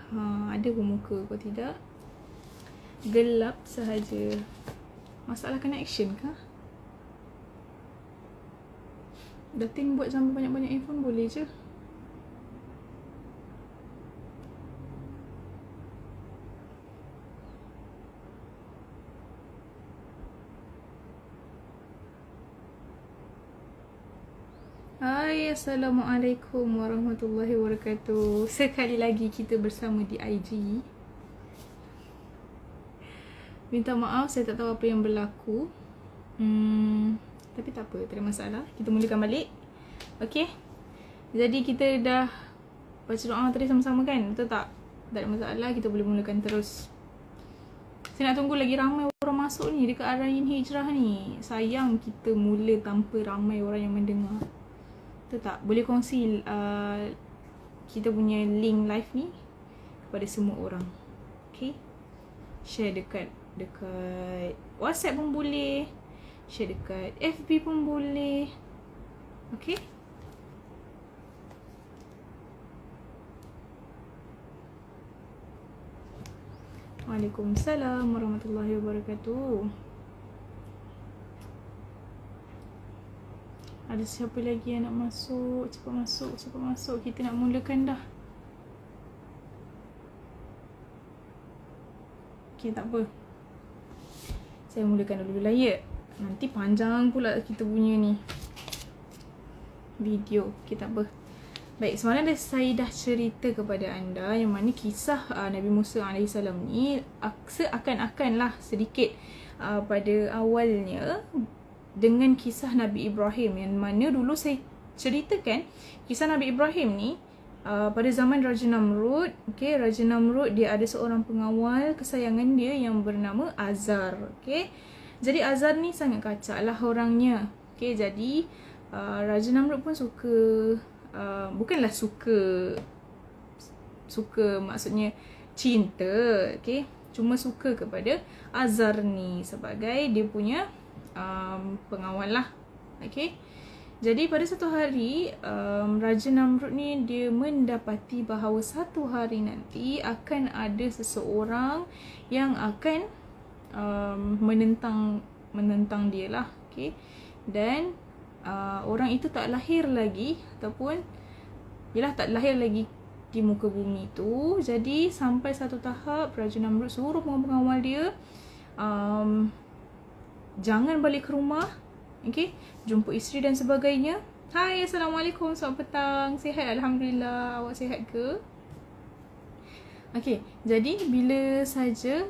Ada pun muka, kalau tidak gelap sahaja. Masalah connection kah? Datin buat sampai banyak-banyak earphone boleh je. Hai, Assalamualaikum warahmatullahi wabarakatuh. Sekali lagi kita bersama di IG. Minta maaf, saya tak tahu apa yang berlaku. Tapi tak apa, tak ada masalah. Kita mulakan balik. Okay. Jadi kita dah baca doa tadi sama-sama kan? Betul tak? Tak ada masalah, kita boleh mulakan terus. Saya nak tunggu lagi ramai orang masuk ni dekat Arahin Hijrah ni. Sayang kita mula tanpa ramai orang yang mendengar. Betul tak? Boleh kongsi kita punya link live ni kepada semua orang. Okay? Share dekat WhatsApp pun boleh. Share dekat FB pun boleh. Okay? Waalaikumsalam warahmatullahi wabarakatuh. Ada siapa lagi yang nak masuk? Cepat masuk. Kita nak mulakan dah. Okay, tak apa. Saya mulakan dulu lah ya. Nanti panjang pula kita punya ni video. Okay, tak apa. Baik, semalam saya dah cerita kepada anda yang mana kisah Nabi Musa AS ni seakan-akanlah sedikit pada awalnya dengan kisah Nabi Ibrahim, yang mana dulu saya ceritakan kisah Nabi Ibrahim ni pada zaman Raja Namrud. Okay, Raja Namrud dia ada seorang pengawal kesayangan dia yang bernama Azar. Okay, jadi Azar ni sangat kacak lah orangnya. Okay, jadi Raja Namrud pun bukanlah suka maksudnya cinta. Okay, cuma suka kepada Azar ni sebagai dia punya pengawal lah. Okay, jadi pada satu hari Raja Namrud ni dia mendapati bahawa satu hari nanti akan ada seseorang yang akan menentang dia lah. Okay, dan orang itu tak lahir lagi, ataupun tak lahir lagi di muka bumi tu. Jadi sampai satu tahap Raja Namrud suruh pengawal dia jangan balik ke rumah. Okay, jumpa isteri dan sebagainya. Hai, Assalamualaikum, selamat petang. Sihat? Alhamdulillah. Awak sihat ke? Okay, jadi bila saja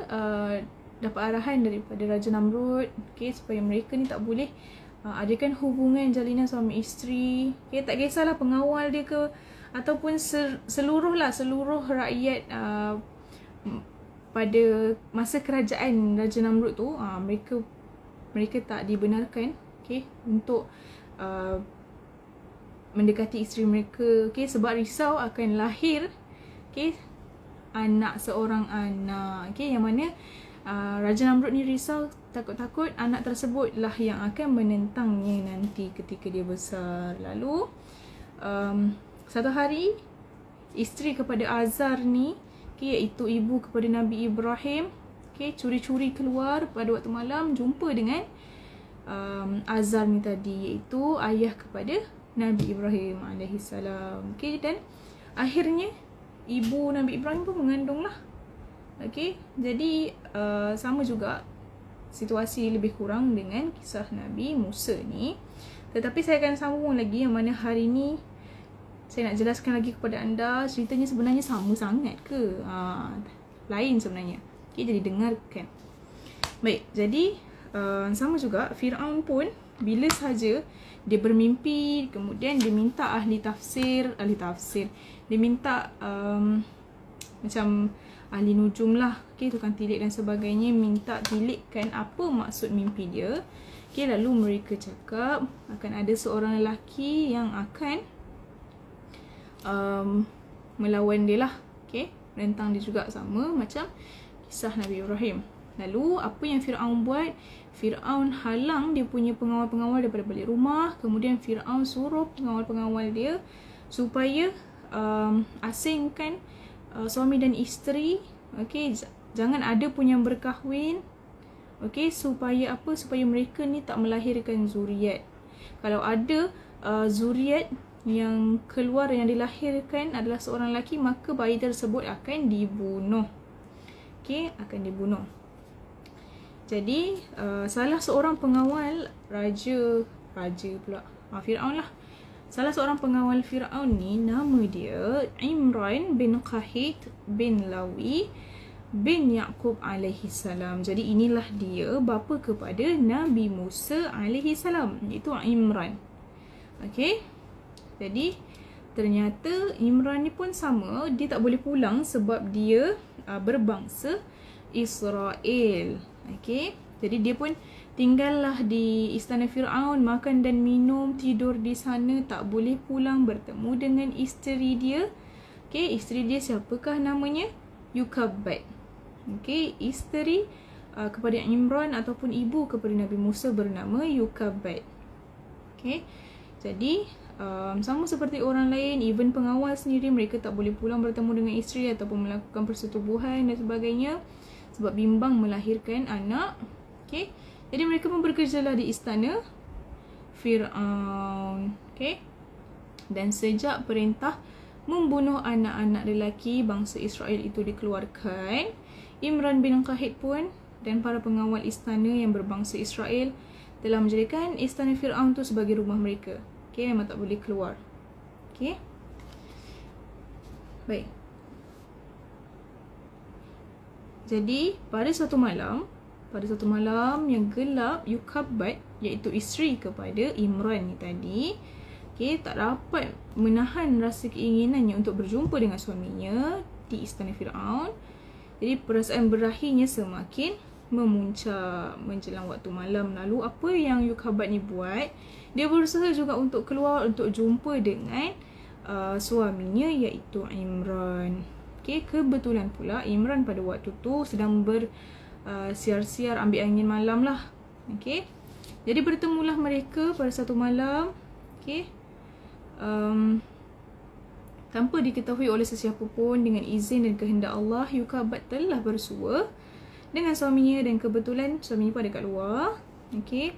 dapat arahan daripada Raja Namrud, okay, supaya mereka ni tak boleh adakan hubungan jalinan suami isteri. Okay, tak kisahlah pengawal dia ke ataupun seluruh rakyat pada masa kerajaan Raja Namrud tu, mereka tak dibenarkan, okay, untuk mendekati isteri mereka. Okay, sebab risau akan lahir, okay, seorang anak. Okay, yang mana Raja Namrud ni risau, takut-takut anak tersebut lah yang akan menentangnya nanti ketika dia besar. Lalu satu hari isteri kepada Azar ni, okay, iaitu ibu kepada Nabi Ibrahim, okay, curi-curi keluar pada waktu malam, jumpa dengan Azar ni tadi, iaitu ayah kepada Nabi Ibrahim AS. Okay, dan akhirnya ibu Nabi Ibrahim pun mengandung lah. Okay, jadi sama juga situasi lebih kurang dengan kisah Nabi Musa ni. Tetapi saya akan sambung lagi, yang mana hari ni saya nak jelaskan lagi kepada anda. Ceritanya sebenarnya sama sangat ke? Lain sebenarnya. Okay, jadi dengarkan. Baik, jadi sama juga Fir'aun pun bila saja dia bermimpi, kemudian dia minta ahli tafsir, dia minta macam ahli nujum lah, okay, tukang tilik dan sebagainya, minta tilikkan apa maksud mimpi dia. Okay, lalu mereka cakap akan ada seorang lelaki yang akan melawan dia lah. Okay, menentang dia juga, sama macam kisah Nabi Ibrahim. Lalu apa yang Fir'aun buat? Fir'aun halang dia punya pengawal-pengawal daripada balik rumah. Kemudian Fir'aun suruh pengawal-pengawal dia supaya asingkan suami dan isteri, okey, jangan ada pun yang berkahwin, okey, supaya apa? Supaya mereka ni tak melahirkan zuriat. Kalau ada zuriat yang keluar, yang dilahirkan adalah seorang lelaki, maka bayi tersebut akan dibunuh. Okey, akan dibunuh. Jadi salah seorang pengawal Firaun lah. Salah seorang pengawal Firaun ni, nama dia Imran bin Qahit bin Lawi bin Yaqub alaihi salam. Jadi inilah dia bapa kepada Nabi Musa alaihi salam, iaitu Imran. Okey. Jadi ternyata Imran ni pun sama, dia tak boleh pulang sebab dia berbangsa Israel. Okey. Jadi dia pun tinggallah di istana Firaun, makan dan minum, tidur di sana, tak boleh pulang bertemu dengan isteri dia. Okey, isteri dia siapakah namanya? Yukabat. Okey, isteri kepada Imran ataupun ibu kepada Nabi Musa bernama Yukabat. Okey. Jadi sama seperti orang lain, even pengawal sendiri, mereka tak boleh pulang bertemu dengan isteri ataupun melakukan persetubuhan dan sebagainya sebab bimbang melahirkan anak. Okey. Jadi mereka pun bekerjalah di istana Firaun. Okey. Dan sejak perintah membunuh anak-anak lelaki bangsa Israel itu dikeluarkan, Imran bin Qahit pun dan para pengawal istana yang berbangsa Israel telah menjadikan istana Firaun tu sebagai rumah mereka. Okey, memang tak boleh keluar. Okey. Baik. Jadi pada satu malam yang gelap, Yukabat, iaitu isteri kepada Imran ni tadi, okay, tak dapat menahan rasa keinginannya untuk berjumpa dengan suaminya di istana Firaun. Jadi perasaan berahinya semakin memuncak menjelang waktu malam. Lalu apa yang Yukabat ni buat? Dia berusaha juga untuk keluar untuk jumpa dengan suaminya, iaitu Imran. Okay, kebetulan pula Imran pada waktu tu sedang siar-siar ambil angin malam lah. Okay. Jadi bertemulah mereka pada satu malam. Okay. Tanpa diketahui oleh sesiapa pun, dengan izin dan kehendak Allah, Yukabat telah bersua dengan suaminya dan kebetulan suaminya pun ada kat luar. Okay.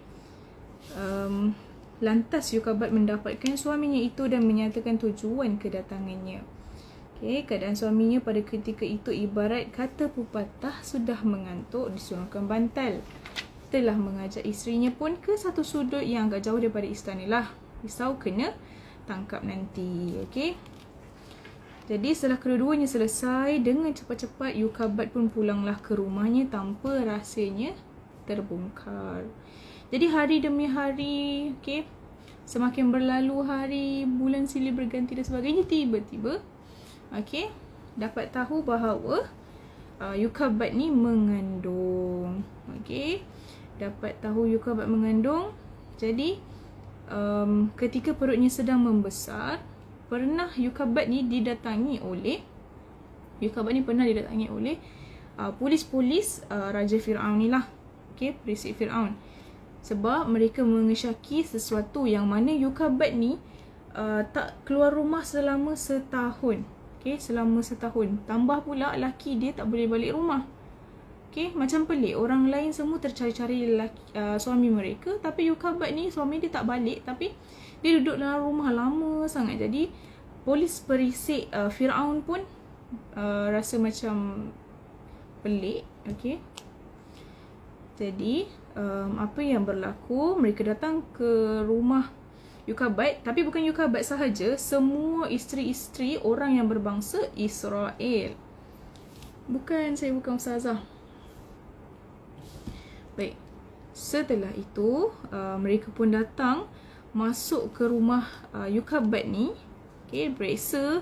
Lantas Yukabat mendapatkan suaminya itu dan menyatakan tujuan kedatangannya. Okay, keadaan suaminya pada ketika itu ibarat kata pepatah sudah mengantuk disurungkan bantal. Telah mengajak isterinya pun ke satu sudut yang agak jauh daripada istana lah. Risau kena tangkap nanti. Okay. Jadi setelah kedua-duanya selesai, dengan cepat-cepat Yukabat pun pulanglah ke rumahnya tanpa rahsianya terbongkar. Jadi hari demi hari, okay, semakin berlalu hari, bulan silih berganti dan sebagainya, tiba-tiba okey, dapat tahu bahawa Yukabat ni mengandung. Okey, dapat tahu Yukabat mengandung. Jadi ketika perutnya sedang membesar, Yukabat ni didatangi oleh polis-polis Raja Firaun ni lah. Okey, perisik Firaun. Sebab mereka mengesyaki sesuatu yang mana Yukabat ni tak keluar rumah selama setahun. Okay, selama setahun. Tambah pula laki dia tak boleh balik rumah. Okay, macam pelik. Orang lain semua tercari-cari suami mereka, tapi Yukabat ni suami dia tak balik, tapi dia duduk dalam rumah lama sangat. Jadi polis perisik Firaun pun rasa macam pelik. Okay. Jadi apa yang berlaku, mereka datang ke rumah Yukabat, tapi bukan Yukabat sahaja, semua isteri-isteri orang yang berbangsa Israel. Saya bukan ustazah. Baik. Setelah itu, mereka pun datang masuk ke rumah Yukabat ni. Okay, periksa.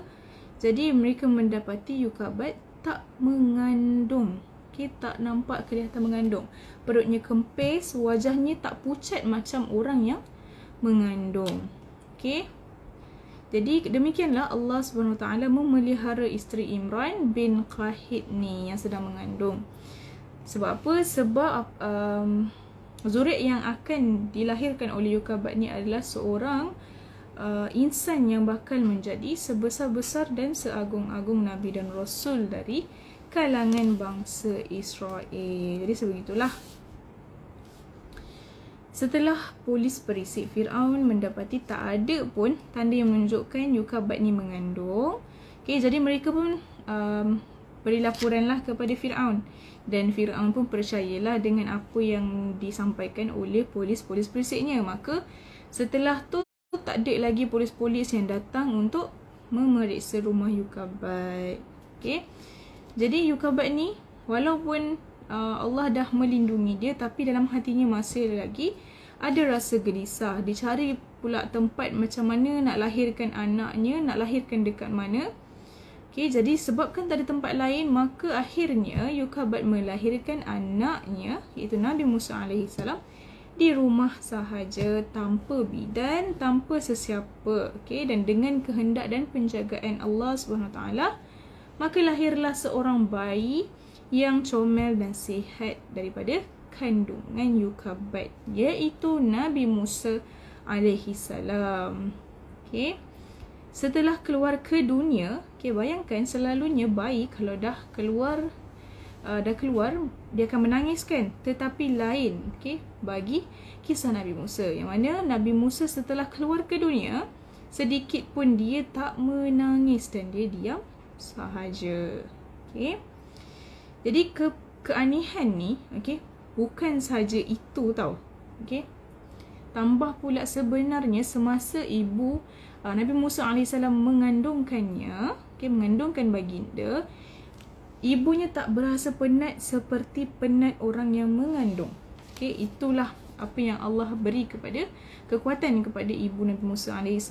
Jadi mereka mendapati Yukabat tak mengandung. Okay, tak nampak kelihatan mengandung. Perutnya kempis, wajahnya tak pucat macam orang yang mengandung. Okey. Jadi demikianlah Allah SWT memelihara isteri Imran bin Qahit ni yang sedang mengandung. Sebab apa? Sebab zuriat yang akan dilahirkan oleh Yukabat ni adalah seorang insan yang bakal menjadi sebesar-besar dan seagung-agung Nabi dan Rasul dari kalangan bangsa Israel. Jadi sebegitulah. Setelah polis perisik, Firaun mendapati tak ada pun tanda yang menunjukkan Yukabad ni mengandung. Jadi mereka pun beri laporanlah kepada Firaun, dan Firaun pun percayalah dengan apa yang disampaikan oleh polis-polis perisiknya. Maka setelah tu tak ada lagi polis-polis yang datang untuk memeriksa rumah Yukabad. Jadi Yukabad ni walaupun Allah dah melindungi dia, tapi dalam hatinya masih lagi ada rasa gelisah. Dia cari pula tempat macam mana nak lahirkan anaknya, nak lahirkan dekat mana. Jadi sebabkan tak ada tempat lain, maka akhirnya Yukabad melahirkan anaknya, iaitu Nabi Musa AS, di rumah sahaja, tanpa bidan, tanpa sesiapa. Dan dengan kehendak dan penjagaan Allah SWT, maka lahirlah seorang bayi yang comel dan sihat daripada kandungan Yukabad, iaitu Nabi Musa AS. Setelah keluar ke dunia, bayangkan selalunya bayi kalau dah keluar, dia akan menangis kan. Tetapi lain bagi kisah Nabi Musa, yang mana Nabi Musa setelah keluar ke dunia, sedikit pun dia tak menangis dan dia diam sahaja. Jadi keanehan ni bukan sahaja itu tau. Tambah pula sebenarnya semasa ibu Nabi Musa AS mengandungkannya, mengandungkan baginda, ibunya tak berasa penat seperti penat orang yang mengandung. Itulah apa yang Allah beri kepada kekuatan kepada ibu Nabi Musa AS,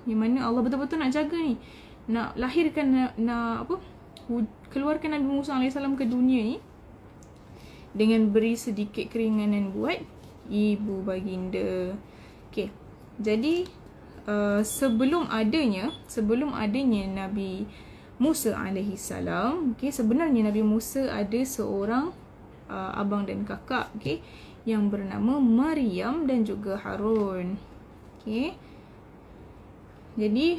yang mana Allah betul-betul nak jaga ni, nak lahirkan, keluarkan Nabi Musa AS ke dunia ni dengan beri sedikit keringanan buat ibu baginda. Jadi sebelum adanya Nabi Musa AS, sebenarnya Nabi Musa ada seorang abang dan kakak, yang bernama Maryam dan juga Harun. Jadi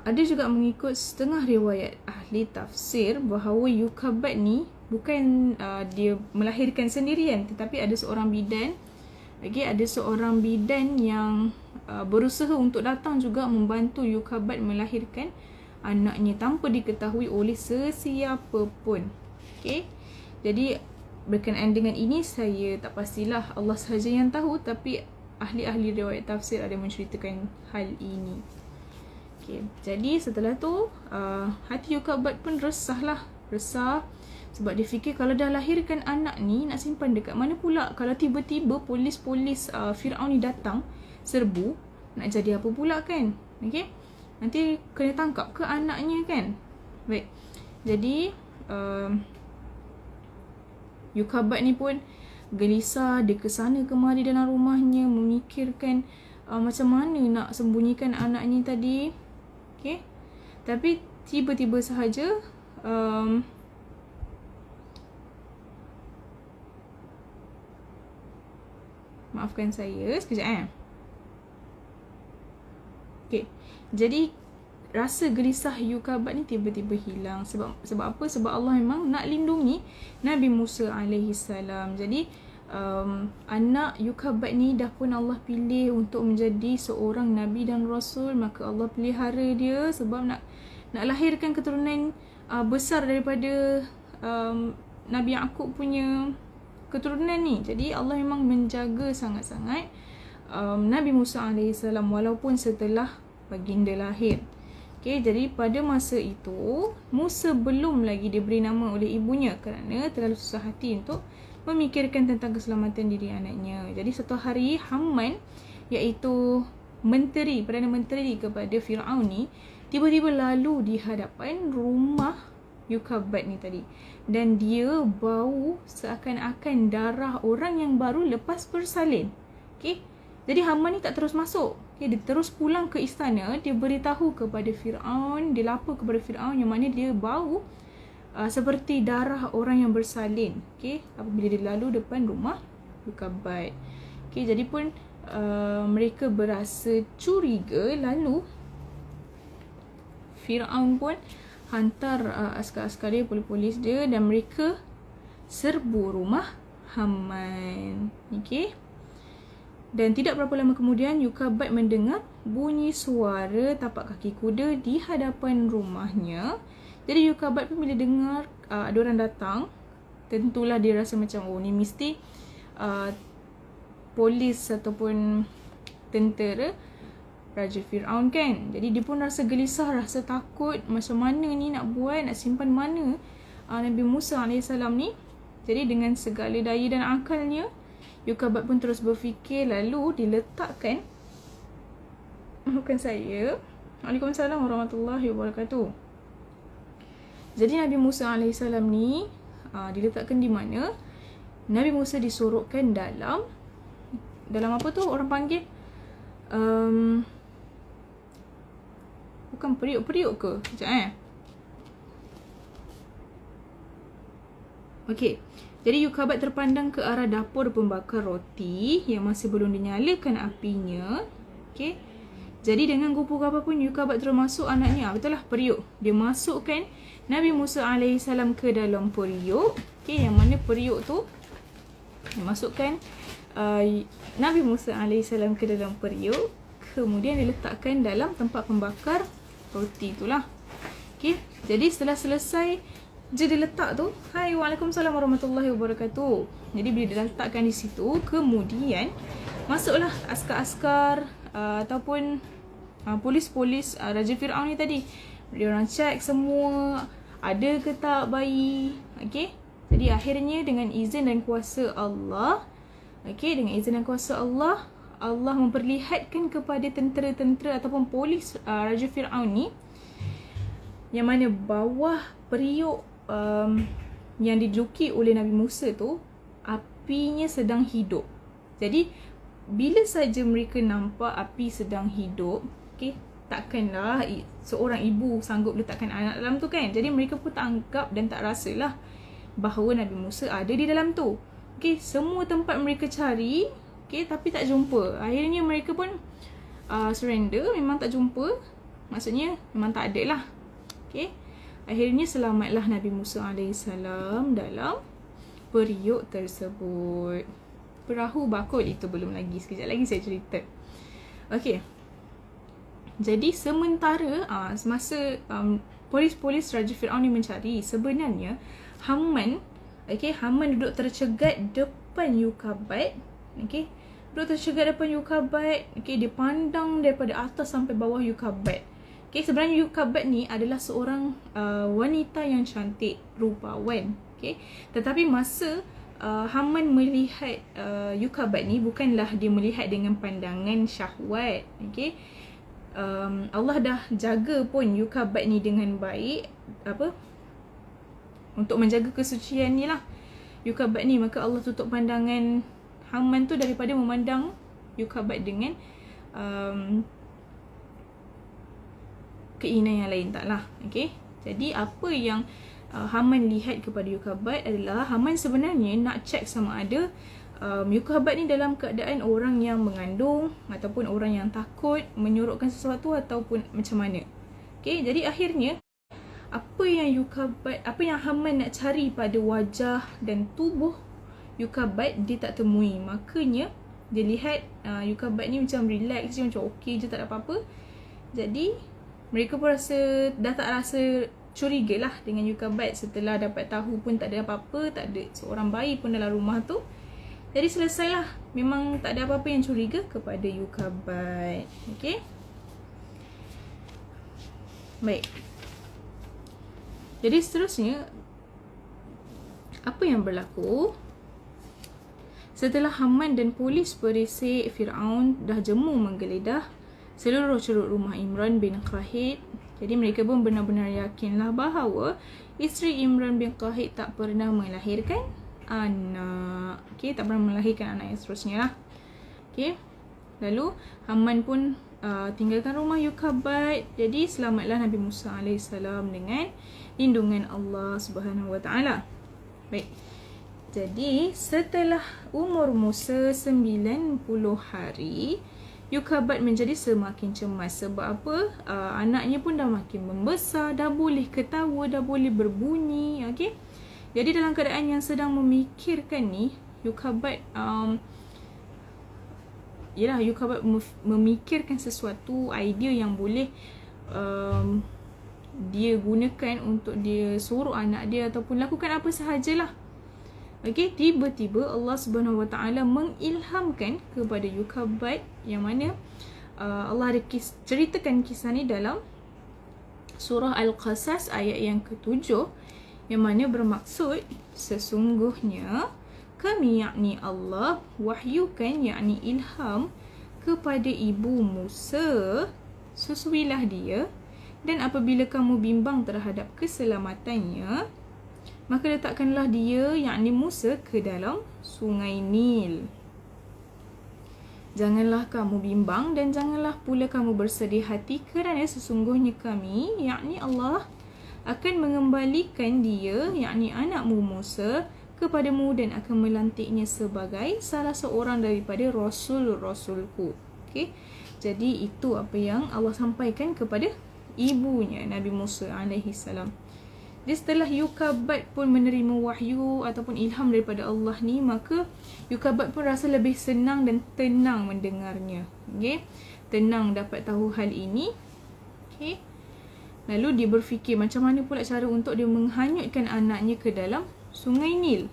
ada juga mengikut setengah riwayat ahli tafsir bahawa Yukabad ni bukan dia melahirkan sendirian, tetapi ada seorang bidan. Ada seorang bidan yang berusaha untuk datang juga membantu Yukabad melahirkan anaknya tanpa diketahui oleh sesiapa pun. Jadi berkenaan dengan ini saya tak pastilah, Allah sahaja yang tahu, tapi ahli-ahli riwayat tafsir ada menceritakan hal ini. Jadi setelah tu hati Yukabad pun resah sebab dia fikir kalau dah lahirkan anak ni nak simpan dekat mana pula, kalau tiba-tiba polis-polis Firaun ni datang serbu, nak jadi apa pula kan. Nanti kena tangkap ke anaknya kan. Baik. Jadi Yukabad ni pun gelisah, dia ke sana kemari dalam rumahnya memikirkan macam mana nak sembunyikan anaknya tadi. Tapi tiba-tiba sahaja maafkan saya sekejap. Jadi rasa gelisah Yukabad ni tiba-tiba hilang. Sebab apa? Sebab Allah memang nak lindungi Nabi Musa AS. Jadi anak Yukabad ni dah pun Allah pilih untuk menjadi seorang Nabi dan Rasul. Maka Allah pelihara dia sebab nak lahirkan keturunan besar daripada Nabi Yaqub punya keturunan ni. Jadi Allah memang menjaga sangat-sangat Nabi Musa AS walaupun setelah baginda lahir. Jadi pada masa itu Musa belum lagi diberi nama oleh ibunya kerana terlalu susah hati untuk memikirkan tentang keselamatan diri anaknya. Jadi satu hari Haman, iaitu Perdana Menteri kepada Firaun ni, tiba-tiba lalu di hadapan rumah Yukabad ni tadi, dan dia bau seakan-akan darah orang yang baru lepas bersalin. Jadi Haman ni tak terus masuk. Dia terus pulang ke istana. Dia beritahu kepada Firaun, dia lapor kepada Firaun yang mana dia bau seperti darah orang yang bersalin. Apabila dia lalu depan rumah Yukabad. Jadi pun mereka berasa curiga, lalu Firaun pun hantar askar-askar dia, polis-polis dia, dan mereka serbu rumah Haman. Okey. Dan tidak berapa lama kemudian Yukabad mendengar bunyi suara tapak kaki kuda di hadapan rumahnya. Jadi Yukabad pun bila dengar ada orang datang, tentulah dia rasa macam, oh ni mesti polis ataupun tentera Raja Firaun kan. Jadi dia pun rasa gelisah, rasa takut, macam mana ni nak buat, nak simpan mana Nabi Musa AS ni. Jadi dengan segala daya dan akalnya, Yukabad pun terus berfikir, lalu diletakkan, maafkan saya, Waalaikumsalam warahmatullahi wabarakatuh. Jadi Nabi Musa AS ni diletakkan di mana? Nabi Musa disorokkan dalam apa tu orang panggil? Bukan periuk-periuk ke? Sekejap Okey. Jadi Yukabad terpandang ke arah dapur pembakar roti yang masih belum dinyalakan apinya. Okey. Jadi dengan gupur apapun Yukabad termasuk anaknya, betul lah, periuk. Dia masukkan Nabi Musa AS ke dalam periuk. Okey, yang mana periuk tu dia masukkan Nabi Musa AS ke dalam periuk, kemudian diletakkan dalam tempat pembakar roti itulah. Okey, jadi setelah selesai je diletak tu, hai, Waalaikumsalam warahmatullahi wabarakatuh. Jadi bila diletakkan di situ, kemudian masuklah askar-askar ataupun polis-polis Raja Firaun ni tadi. Dia orang check semua ada ke tak bayi. Okey, jadi akhirnya dengan izin dan kuasa Allah, okey, dengan izin dan kuasa Allah, Allah memperlihatkan kepada tentera-tentera ataupun polis Raja Firaun ni, yang mana bawah periuk yang diduduki oleh Nabi Musa tu, apinya sedang hidup. Jadi bila saja mereka nampak api sedang hidup, okey, takkanlah seorang ibu sanggup letakkan anak dalam tu kan. Jadi mereka pun tak anggap dan tak rasalah bahawa Nabi Musa ada di dalam tu. Okey, semua tempat mereka cari, okey, tapi tak jumpa. Akhirnya mereka pun surrender, memang tak jumpa. Maksudnya memang tak ada lah. Okey. Akhirnya selamatlah Nabi Musa AS dalam periuk tersebut. Perahu bakul itu belum lagi, sekejap lagi saya cerita. Okey. Jadi sementara semasa polis-polis Raja Firaun ni mencari, sebenarnya Haman, okey, Haman duduk tercegat depan Yukabad, okey. Duduk tercegat depan Yukabad, okey, dia pandang daripada atas sampai bawah Yukabad. Okey, sebenarnya Yukabad ni adalah seorang wanita yang cantik, rupawan, okey. Tetapi masa Haman melihat Yukabad ni, bukanlah dia melihat dengan pandangan syahwat, okey. Allah dah jaga pun Yukabad ni dengan baik, untuk menjaga kesucian ni lah Yukabad ni. Maka Allah tutup pandangan Haman tu daripada memandang Yukabad dengan keinginan yang lain, taklah. Okey. Jadi apa yang Haman lihat kepada Yukabad adalah, Haman sebenarnya nak check sama ada Yukabad ni dalam keadaan orang yang mengandung ataupun orang yang takut menyorokkan sesuatu ataupun macam mana. Okey, jadi akhirnya apa yang Haman nak cari pada wajah dan tubuh Yukabad, dia tak temui. Makanya dia lihat Yukabad ni macam relax je, macam okey je, tak ada apa-apa. Jadi mereka pun dah tak rasa curiga lah dengan Yukabad. Setelah dapat tahu pun tak ada apa-apa, tak ada seorang bayi pun dalam rumah tu. Jadi selesailah. Memang tak ada apa-apa yang curiga kepada Yukabad. Okey. Baik. Jadi seterusnya, apa yang berlaku? Setelah Haman dan polis perisik Firaun dah jemu menggeledah seluruh ceruk rumah Imran bin Qahit, jadi mereka pun benar-benar yakinlah bahawa isteri Imran bin Qahit tak pernah melahirkan anak. Okey, tak pernah melahirkan anak yang seterusnya lah. Okey. Lalu Haman pun tinggalkan rumah Yukabad. Jadi selamatlah Nabi Musa AS dengan lindungan Allah Subhanahu Wa Taala. Baik. Jadi setelah umur Musa 90 hari, Yukabad menjadi semakin cemas. Sebab apa? Anaknya pun dah makin membesar, dah boleh ketawa, dah boleh berbunyi. Okay? Jadi dalam keadaan yang sedang memikirkan ni, Yukabad Yukabad memikirkan sesuatu idea yang boleh dia gunakan untuk dia suruh anak dia ataupun lakukan apa sahajalah. Okey, tiba-tiba Allah Subhanahu Wa Taala mengilhamkan kepada Yukabad, yang mana Allah ada ceritakan kisah ni dalam surah Al-Qasas ayat yang ke-7, yang mana bermaksud sesungguhnya kami, yakni Allah, wahyukan, yakni ilham kepada ibu Musa, susuilah dia, dan apabila kamu bimbang terhadap keselamatannya, maka letakkanlah dia, yakni Musa, ke dalam sungai Nil. Janganlah kamu bimbang dan janganlah pula kamu bersedih hati, kerana sesungguhnya kami, yakni Allah, akan mengembalikan dia, yakni anakmu Musa, kepadamu dan akan melantiknya sebagai salah seorang daripada rasul-rasulku. Okay? Jadi itu apa yang Allah sampaikan kepada ibunya Nabi Musa alaihissalam. Jadi setelah Yukabad pun menerima wahyu ataupun ilham daripada Allah ni, maka Yukabad pun rasa lebih senang dan tenang mendengarnya. Okay? Tenang dapat tahu hal ini. Okay? Lalu dia berfikir macam mana pula cara untuk dia menghanyutkan anaknya ke dalam sungai Nil.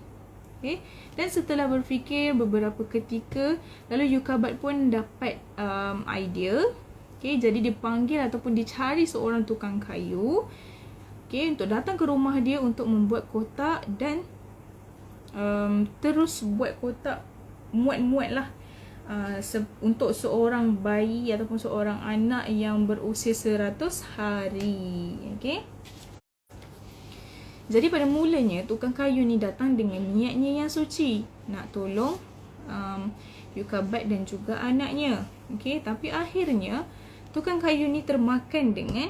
Okay? Dan setelah berfikir beberapa ketika, lalu Yukabad pun dapat idea. Okay? Jadi dia panggil ataupun dicari seorang tukang kayu, okay, untuk datang ke rumah dia untuk membuat kotak dan terus buat kotak muat-muat lah untuk seorang bayi ataupun seorang anak yang berusia 100 hari. Okay? Jadi pada mulanya tukang kayu ni datang dengan niatnya yang suci, nak tolong Yukabad dan juga anaknya. Okay? Tapi akhirnya tukang kayu ni termakan dengan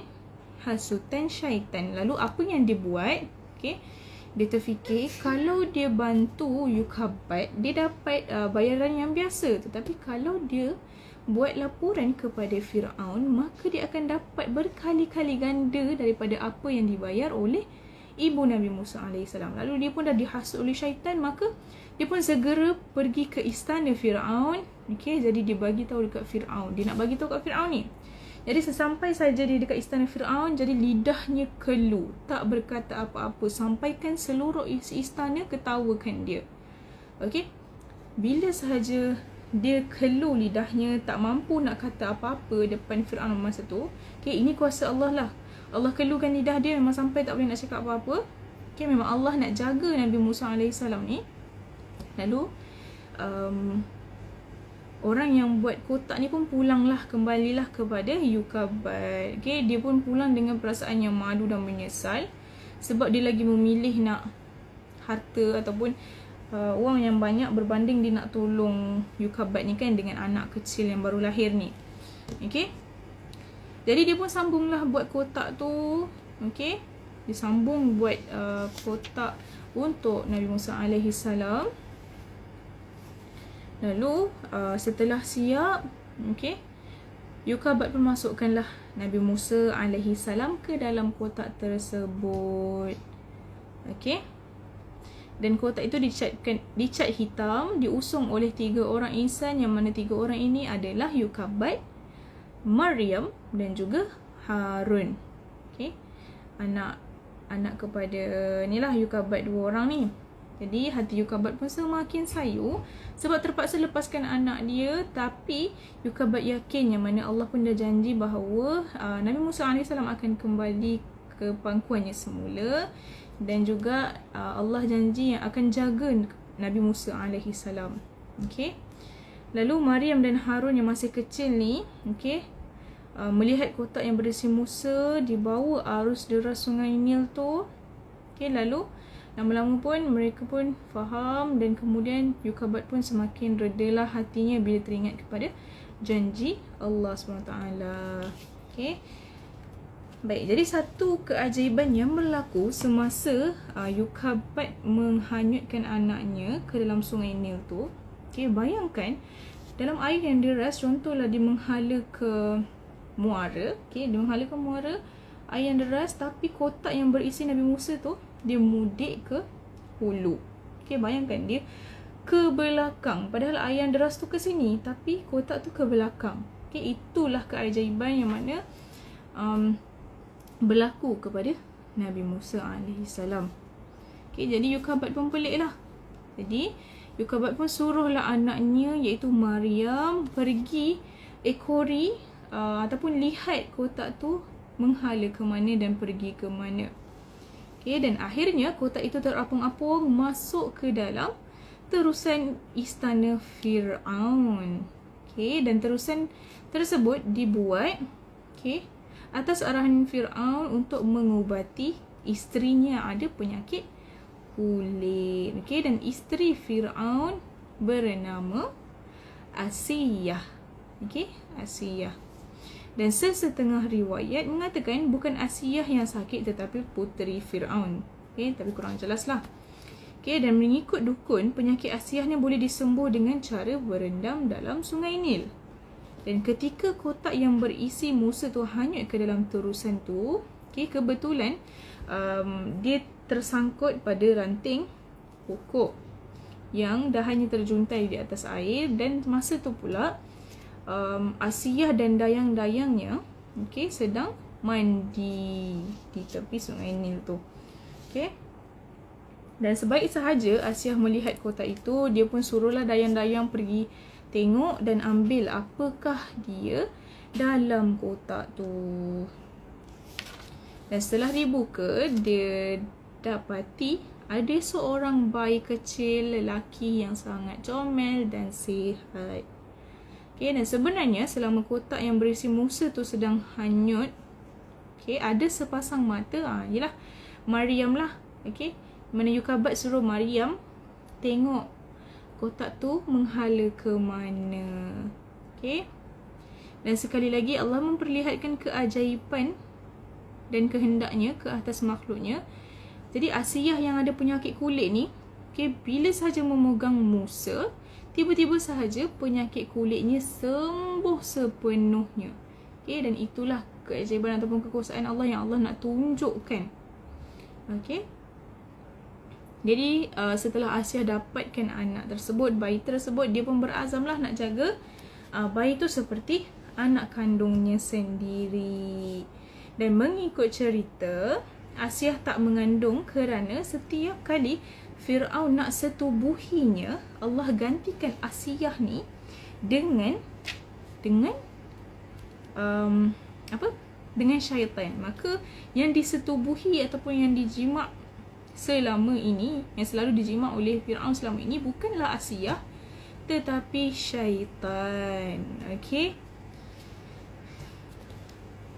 hasutan syaitan. Lalu apa yang dia buat? Okay? Dia terfikir kalau dia bantu Yukabad, dia dapat bayaran yang biasa. Tetapi kalau dia buat laporan kepada Fir'aun, maka dia akan dapat berkali-kali ganda daripada apa yang dibayar oleh ibu Nabi Musa AS. Lalu dia pun dah dihasut oleh syaitan, maka dia pun segera pergi ke istana Fir'aun. Okay? Jadi dia bagi tahu dekat Fir'aun. Dia nak bagi tahu kat Fir'aun ni. Jadi sesampai saja dia dekat istana Fir'aun, jadi lidahnya kelu, tak berkata apa-apa, sampaikan seluruh isi istana ketawakan dia. Okey. Bila sahaja dia kelu lidahnya, tak mampu nak kata apa-apa depan Fir'aun masa tu. Okey, ini kuasa Allah lah. Allah kelukan lidah dia memang sampai tak boleh nak cakap apa-apa. Okey, memang Allah nak jaga Nabi Musa AS ni. Lalu orang yang buat kotak ni pun pulanglah, kembalilah kepada Yukabad. Okay, dia pun pulang dengan perasaan yang malu dan menyesal sebab dia lagi memilih nak harta ataupun wang yang banyak berbanding dia nak tolong Yukabad ni kan dengan anak kecil yang baru lahir ni. Okay, jadi dia pun sambunglah buat kotak tu. Okay, dia sambung buat kotak untuk Nabi Musa alaihissalam. Lalu setelah siap, okay, Yukabad pun masukkanlah Nabi Musa alaihissalam ke dalam kotak tersebut. Okay, dan kotak itu dicat hitam, diusung oleh 3 orang insan, yang mana 3 orang ini adalah Yukabad, Maryam dan juga Harun. Okay, anak kepada inilah Yukabad 2 orang ni. Jadi hati Yukabad pun semakin sayu sebab terpaksa lepaskan anak dia. Tapi Yukabad yakin yang mana Allah pun dah janji bahawa Nabi Musa AS akan kembali ke pangkuannya semula. Dan juga Allah janji yang akan jaga Nabi Musa AS. Okay. Lalu Maryam dan Harun yang masih kecil ni, okay, melihat kotak yang berisi Musa dibawa arus deras sungai Nil tu. Okay, lalu lama-lama pun mereka pun faham dan kemudian Yukabad pun semakin redalah hatinya bila teringat kepada janji Allah SWT. Okay. Baik, jadi satu keajaiban yang berlaku semasa Yokabad menghanyutkan anaknya ke dalam sungai Nil tu. Okay, bayangkan dalam air yang deras, contohlah dia menghala ke muara. Okay, dia menghala ke muara, air yang deras, tapi kotak yang berisi Nabi Musa tu, dia mudik ke hulu. Okay, bayangkan dia ke belakang. Padahal air yang deras tu ke sini, tapi kotak tu ke belakang. Okay, itulah keajaiban yang mana berlaku kepada Nabi Musa AS. Okay, jadi Yokabad pun pelik lah. Jadi Yokabad pun suruhlah anaknya iaitu Maryam pergi ekori ataupun lihat kotak tu menghala ke mana dan pergi ke mana. Okay, dan akhirnya kotak itu terapung-apung masuk ke dalam terusan istana Fir'aun. Okay, dan terusan tersebut dibuat atas arahan Fir'aun untuk mengubati isterinya yang ada penyakit kulit. Okay, dan isteri Fir'aun bernama Asiyah. Okay, Asiyah. Dan sesetengah riwayat mengatakan bukan Asiyah yang sakit tetapi puteri Fir'aun. Okay, tapi kurang jelas lah. Okay, dan mengikut dukun, penyakit Asiyah ni boleh disembuh dengan cara berendam dalam sungai Nil. Dan ketika kotak yang berisi Musa tu hanyut ke dalam terusan tu, kebetulan dia tersangkut pada ranting pokok yang dah hanya terjuntai di atas air. Dan masa tu pula Asiyah dan dayang-dayangnya sedang mandi di tepi sungai Nil tu. Dan sebaik sahaja Asiyah melihat kotak itu, dia pun suruhlah dayang-dayang pergi tengok dan ambil apakah dia dalam kotak tu. Dan setelah dibuka, dia dapati ada seorang bayi kecil lelaki yang sangat comel dan sihat. Dan sebenarnya selama kotak yang berisi Musa tu sedang hanyut, ada sepasang mata, ialah Maryam lah. Mana Yokabad suruh Maryam tengok kotak tu menghala ke mana. Dan sekali lagi Allah memperlihatkan keajaiban dan kehendaknya ke atas makhluknya. Jadi Asiyah yang ada penyakit kulit ni, bila sahaja memegang Musa, tiba-tiba sahaja penyakit kulitnya sembuh sepenuhnya. Dan itulah keajaiban ataupun kekuasaan Allah yang Allah nak tunjukkan. Jadi setelah Asiyah dapatkan anak tersebut, bayi tersebut, dia pun berazamlah nak jaga bayi tu seperti anak kandungnya sendiri. Dan mengikut cerita, Asiyah tak mengandung kerana setiap kali Fir'aun nak setubuhinya, Allah gantikan Asiyah ni dengan syaitan. Maka yang disetubuhi ataupun yang dijima' selama ini, yang selalu dijima' oleh Fir'aun selama ini, bukanlah Asiyah tetapi syaitan.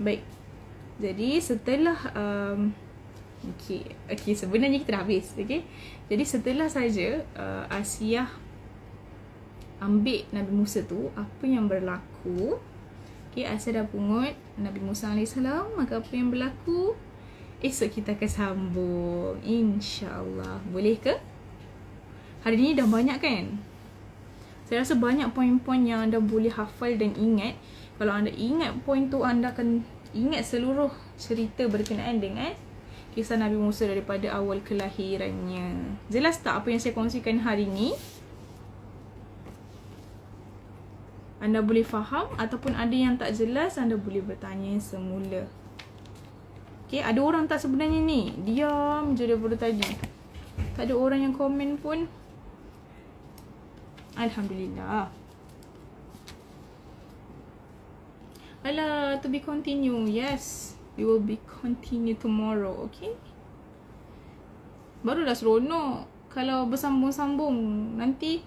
Baik. Jadi setelah sebenarnya kita dah habis. Jadi setelah saja Asiyah ambil Nabi Musa tu, apa yang berlaku? Asiyah dah pungut Nabi Musa AS, maka apa yang berlaku? Esok kita akan sambung, InsyaAllah. Boleh ke? Hari ni dah banyak kan? Saya rasa banyak poin-poin yang anda boleh hafal dan ingat. Kalau anda ingat poin tu, anda akan ingat seluruh cerita berkenaan dengan kisah Nabi Musa daripada awal kelahirannya. Jelas tak apa yang saya kongsikan hari ni? Anda boleh faham? Ataupun ada yang tak jelas, anda boleh bertanya semula. Ada orang tak sebenarnya ni? Diam je daripada tadi. Tak ada orang yang komen pun. Alhamdulillah. Alah, to be continue. Yes, we will be continue tomorrow. Baru dah seronok. Kalau bersambung-sambung, nanti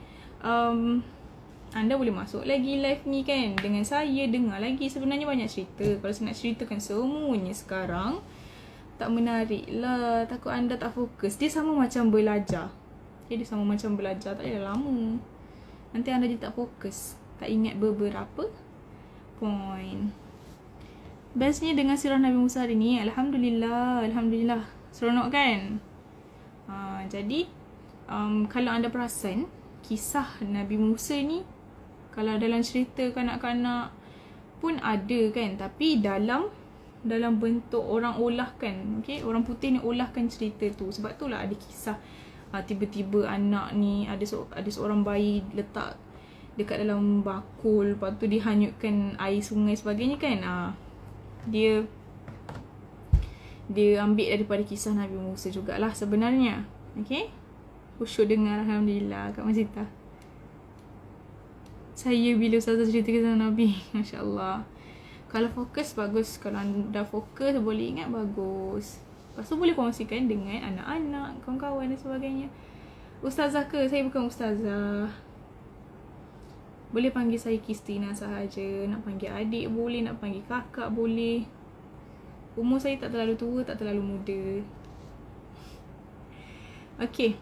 anda boleh masuk lagi live ni kan, dengan saya, dengar lagi. Sebenarnya banyak cerita. Kalau saya nak ceritakan semuanya sekarang, tak menarik lah. Takut anda tak fokus. Dia sama macam belajar. Dia sama macam belajar. Tak payah lama. Nanti anda jadi tak fokus. Tak ingat beberapa poin. bestnya dengan sirah Nabi Musa hari ni, Alhamdulillah, Alhamdulillah. Seronok kan? Jadi, kalau anda perasan, kisah Nabi Musa ni, kalau dalam cerita kanak-kanak pun ada kan, tapi dalam bentuk orang olahkan, okay? Orang putih ni olahkan cerita tu. Sebab tu lah ada kisah tiba-tiba anak ni ada seorang bayi letak dekat dalam bakul, lepas tu dihanyutkan air sungai sebagainya kan. Dia ambil daripada kisah Nabi Musa jugalah sebenarnya. Okay, khusyuk dengar, Alhamdulillah Kak Mazita. Saya bila Ustazah cerita kisah Nabi, Masya Allah. Kalau fokus, bagus. Kalau anda fokus, boleh ingat, bagus. Lepas tu boleh kongsikan dengan anak-anak, kawan-kawan dan sebagainya. Ustazah ke? Saya bukan Ustazah. Boleh panggil saya Kristina sahaja. Nak panggil adik boleh, nak panggil kakak boleh. Umur saya tak terlalu tua, tak terlalu muda. Okay.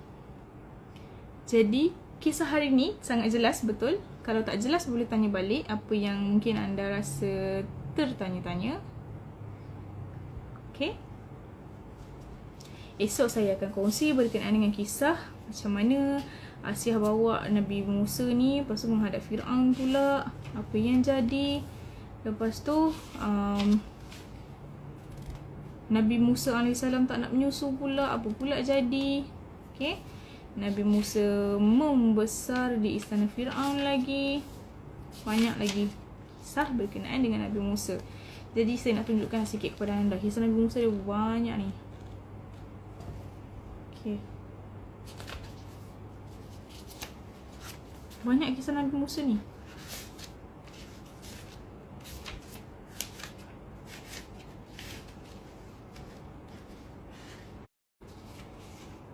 Jadi, kisah hari ni sangat jelas, betul? Kalau tak jelas, boleh tanya balik apa yang mungkin anda rasa tertanya-tanya. Okay. Esok saya akan kongsi berkenaan dengan kisah macam mana Asiah bawa Nabi Musa ni, lepas tu menghadap Fir'aun pula, apa yang jadi. Lepas tu Nabi Musa AS tak nak menyusu pula, apa pula jadi. Okay. Nabi Musa membesar di istana Fir'aun lagi. Banyak lagi kisah berkenaan dengan Nabi Musa. Jadi saya nak tunjukkan sikit kepada anda. Kisah Nabi Musa dia banyak ni. Okay. Banyak kisah Nabi Musa ni.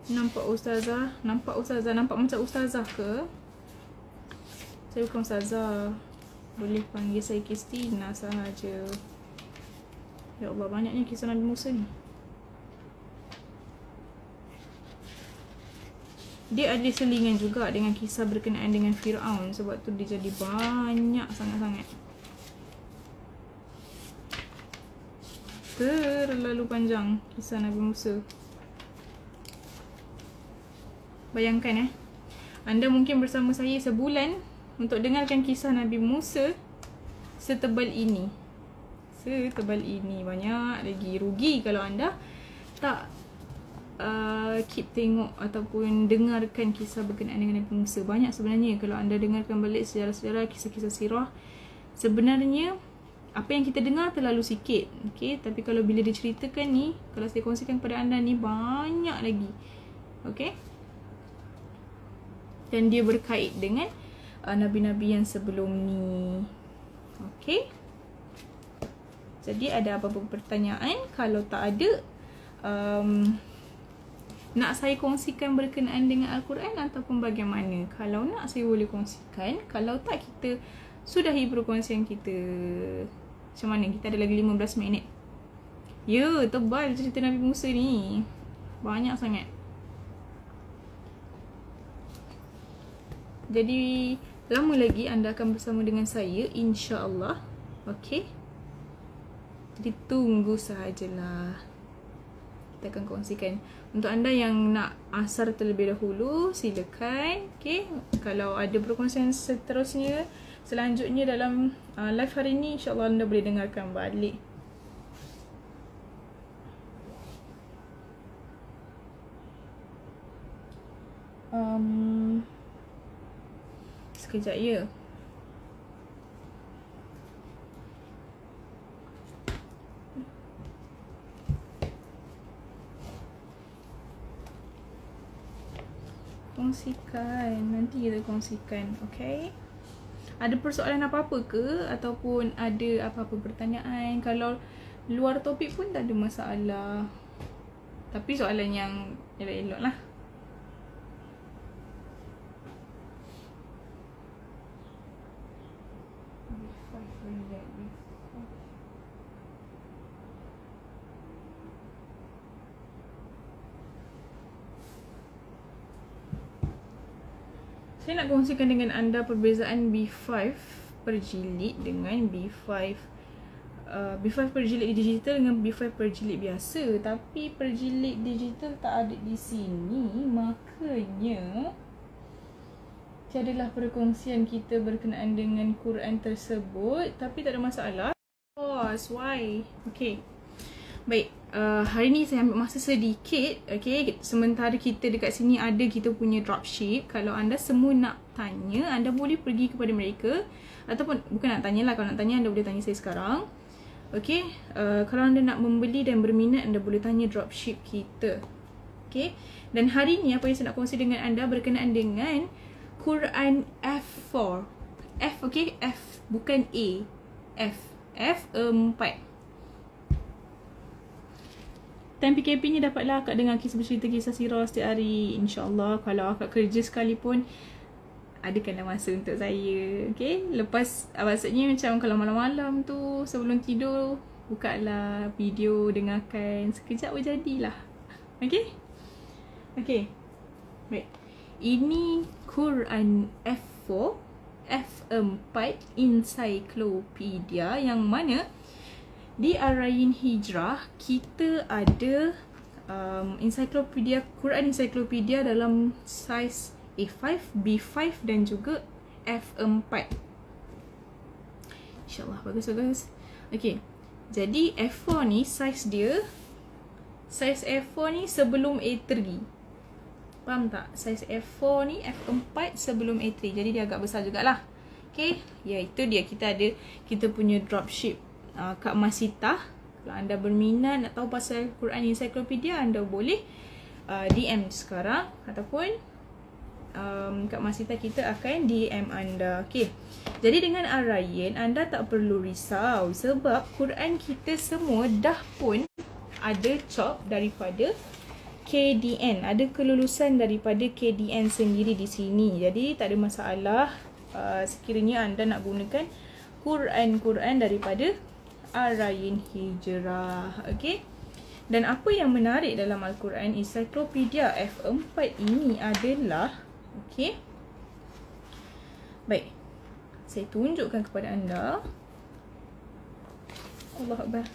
Nampak Ustazah? Nampak macam Ustazah ke? Saya bukan Ustazah. Boleh panggil saya Kristina sahaja. Ya Allah, banyaknya kisah Nabi Musa ni. Dia ada selingan juga dengan kisah berkenaan dengan Fir'aun. Sebab tu dia jadi banyak sangat-sangat. Terlalu panjang kisah Nabi Musa. Bayangkan anda mungkin bersama saya sebulan untuk dengarkan kisah Nabi Musa setebal ini. Banyak lagi. Rugi kalau anda tak keep tengok ataupun dengarkan kisah berkenaan dengan Nabi Musa. Banyak sebenarnya kalau anda dengarkan balik sejarah-sejarah, kisah-kisah sirah. Sebenarnya apa yang kita dengar terlalu sikit, okay? Tapi kalau bila diceritakan ni, kalau saya kongsikan kepada anda ni, banyak lagi. Okay? Dan dia berkait dengan nabi-nabi yang sebelum ni. Okay? Jadi ada apa-apa pertanyaan? Kalau tak ada, nak saya kongsikan berkenaan dengan Al-Quran ataupun bagaimana? Kalau nak, saya boleh kongsikan. Kalau tak, kita sudahi perkongsian kita. Macam mana? Kita ada lagi 15 minit. Ya, tebal cerita Nabi Musa ni. Banyak sangat. Jadi, lama lagi anda akan bersama dengan saya, insya-Allah. Okay? Jadi, tunggu sahajalah. Kita akan kongsikan. Untuk anda yang nak asar terlebih dahulu, silakan. Okay? Kalau ada perkongsian seterusnya, selanjutnya dalam live hari ni, insya-Allah anda boleh dengarkan balik. Sekejap ya. Kongsikan. Nanti kita kongsikan. Okay? Ada persoalan apa-apa ke? Ataupun ada apa-apa pertanyaan? Kalau luar topik pun tak ada masalah. Tapi soalan yang elok-elok lah. Saya nak kongsikan dengan anda perbezaan B5 per jilid dengan B5 B5 per jilid digital dengan B5 per jilid biasa. Tapi per jilid digital tak ada di sini. Makanya tiadalah perkongsian kita berkenaan dengan Quran tersebut. Tapi tak ada masalah. Why? Okay. Baik, hari ni saya ambil masa sedikit. Okay, sementara kita dekat sini ada kita punya dropship. Kalau anda semua nak tanya, anda boleh pergi kepada mereka. Ataupun, bukan nak tanya lah. Kalau nak tanya, anda boleh tanya saya sekarang. Okay, kalau anda nak membeli dan berminat, anda boleh tanya dropship kita. Okay, dan hari ni apa yang saya nak kongsi dengan anda berkenaan dengan Quran F4. F, okay, F, bukan A. F4. Time PKP ni dapatlah akak dengar kisah bercerita kisah sirah setiap hari. InsyaAllah kalau akak kerja sekalipun, adakanlah masa untuk saya. Okay, lepas maksudnya macam kalau malam-malam tu sebelum tidur, bukalah video, dengarkan. Sekejap pun jadilah. Okay. Okay, baik. Ini Quran F4 Encyclopedia, yang mana di Arayin Hijrah kita ada Quran Encyclopedia dalam saiz A5, B5 dan juga F4. InsyaAllah bagus. Okay, jadi F4 ni saiz F4 ni sebelum A3. Faham tak? Saiz F4 ni F4 sebelum A3. Jadi dia agak besar jugalah. Okay, ya itu dia. Kita punya dropship Kak Masita. Kalau anda berminat nak tahu pasal Quran Encyclopedia, anda boleh DM sekarang. Ataupun Kak Masita kita akan DM anda. Okay, jadi dengan Arayin, anda tak perlu risau. Sebab Quran kita semua dah pun ada chop daripada KDN, ada kelulusan daripada KDN sendiri di sini. Jadi tak ada masalah sekiranya anda nak gunakan Quran daripada Arayin Hijrah. Okay, dan apa yang menarik dalam Al-Quran Encyclopedia F4 ini adalah, okay, baik, saya tunjukkan kepada anda. Allah Akbar.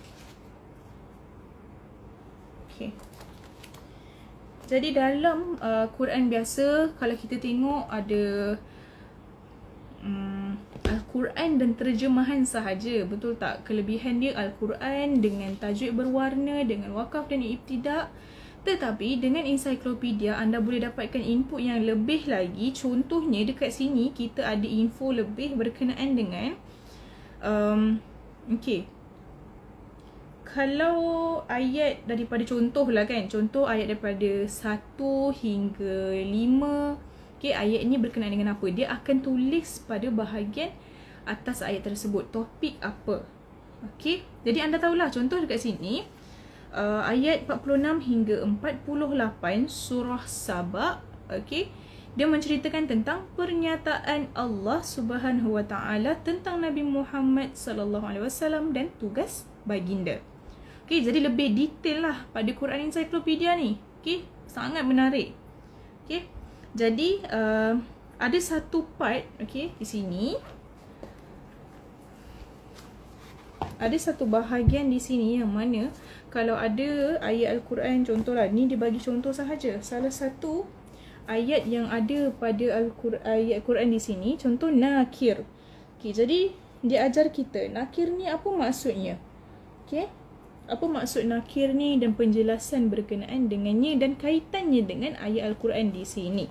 Okay, jadi dalam Quran biasa, kalau kita tengok ada Al-Quran dan terjemahan sahaja, betul tak? Kelebihan dia Al-Quran dengan tajwid berwarna, dengan wakaf dan ibtidak. Tetapi dengan ensiklopedia, anda boleh dapatkan input yang lebih lagi. Contohnya dekat sini kita ada info lebih berkenaan dengan okay, kalau ayat daripada contoh ayat daripada 1 hingga 5, okay, ayat ni berkenaan dengan apa? Dia akan tulis pada bahagian atas ayat tersebut, topik apa. Okay, jadi anda tahulah contoh dekat sini, ayat 46 hingga 48 surah Saba. Okay, dia menceritakan tentang pernyataan Allah Subhanahu Wa Taala tentang Nabi Muhammad sallallahu alaihi wasallam dan tugas baginda. Okay, jadi lebih detail lah pada Quran Encyclopedia ni. Okay, sangat menarik. Okay, jadi ada satu part, okay, di sini ada satu bahagian di sini yang mana kalau ada ayat Al-Quran, contohlah ni dia bagi contoh sahaja. Salah satu ayat yang ada pada ayat Quran di sini, contoh nakir. Okay, jadi dia ajar kita nakir ni apa maksudnya. Okay, apa maksud nakir ni dan penjelasan berkenaan dengannya dan kaitannya dengan ayat Al-Quran di sini.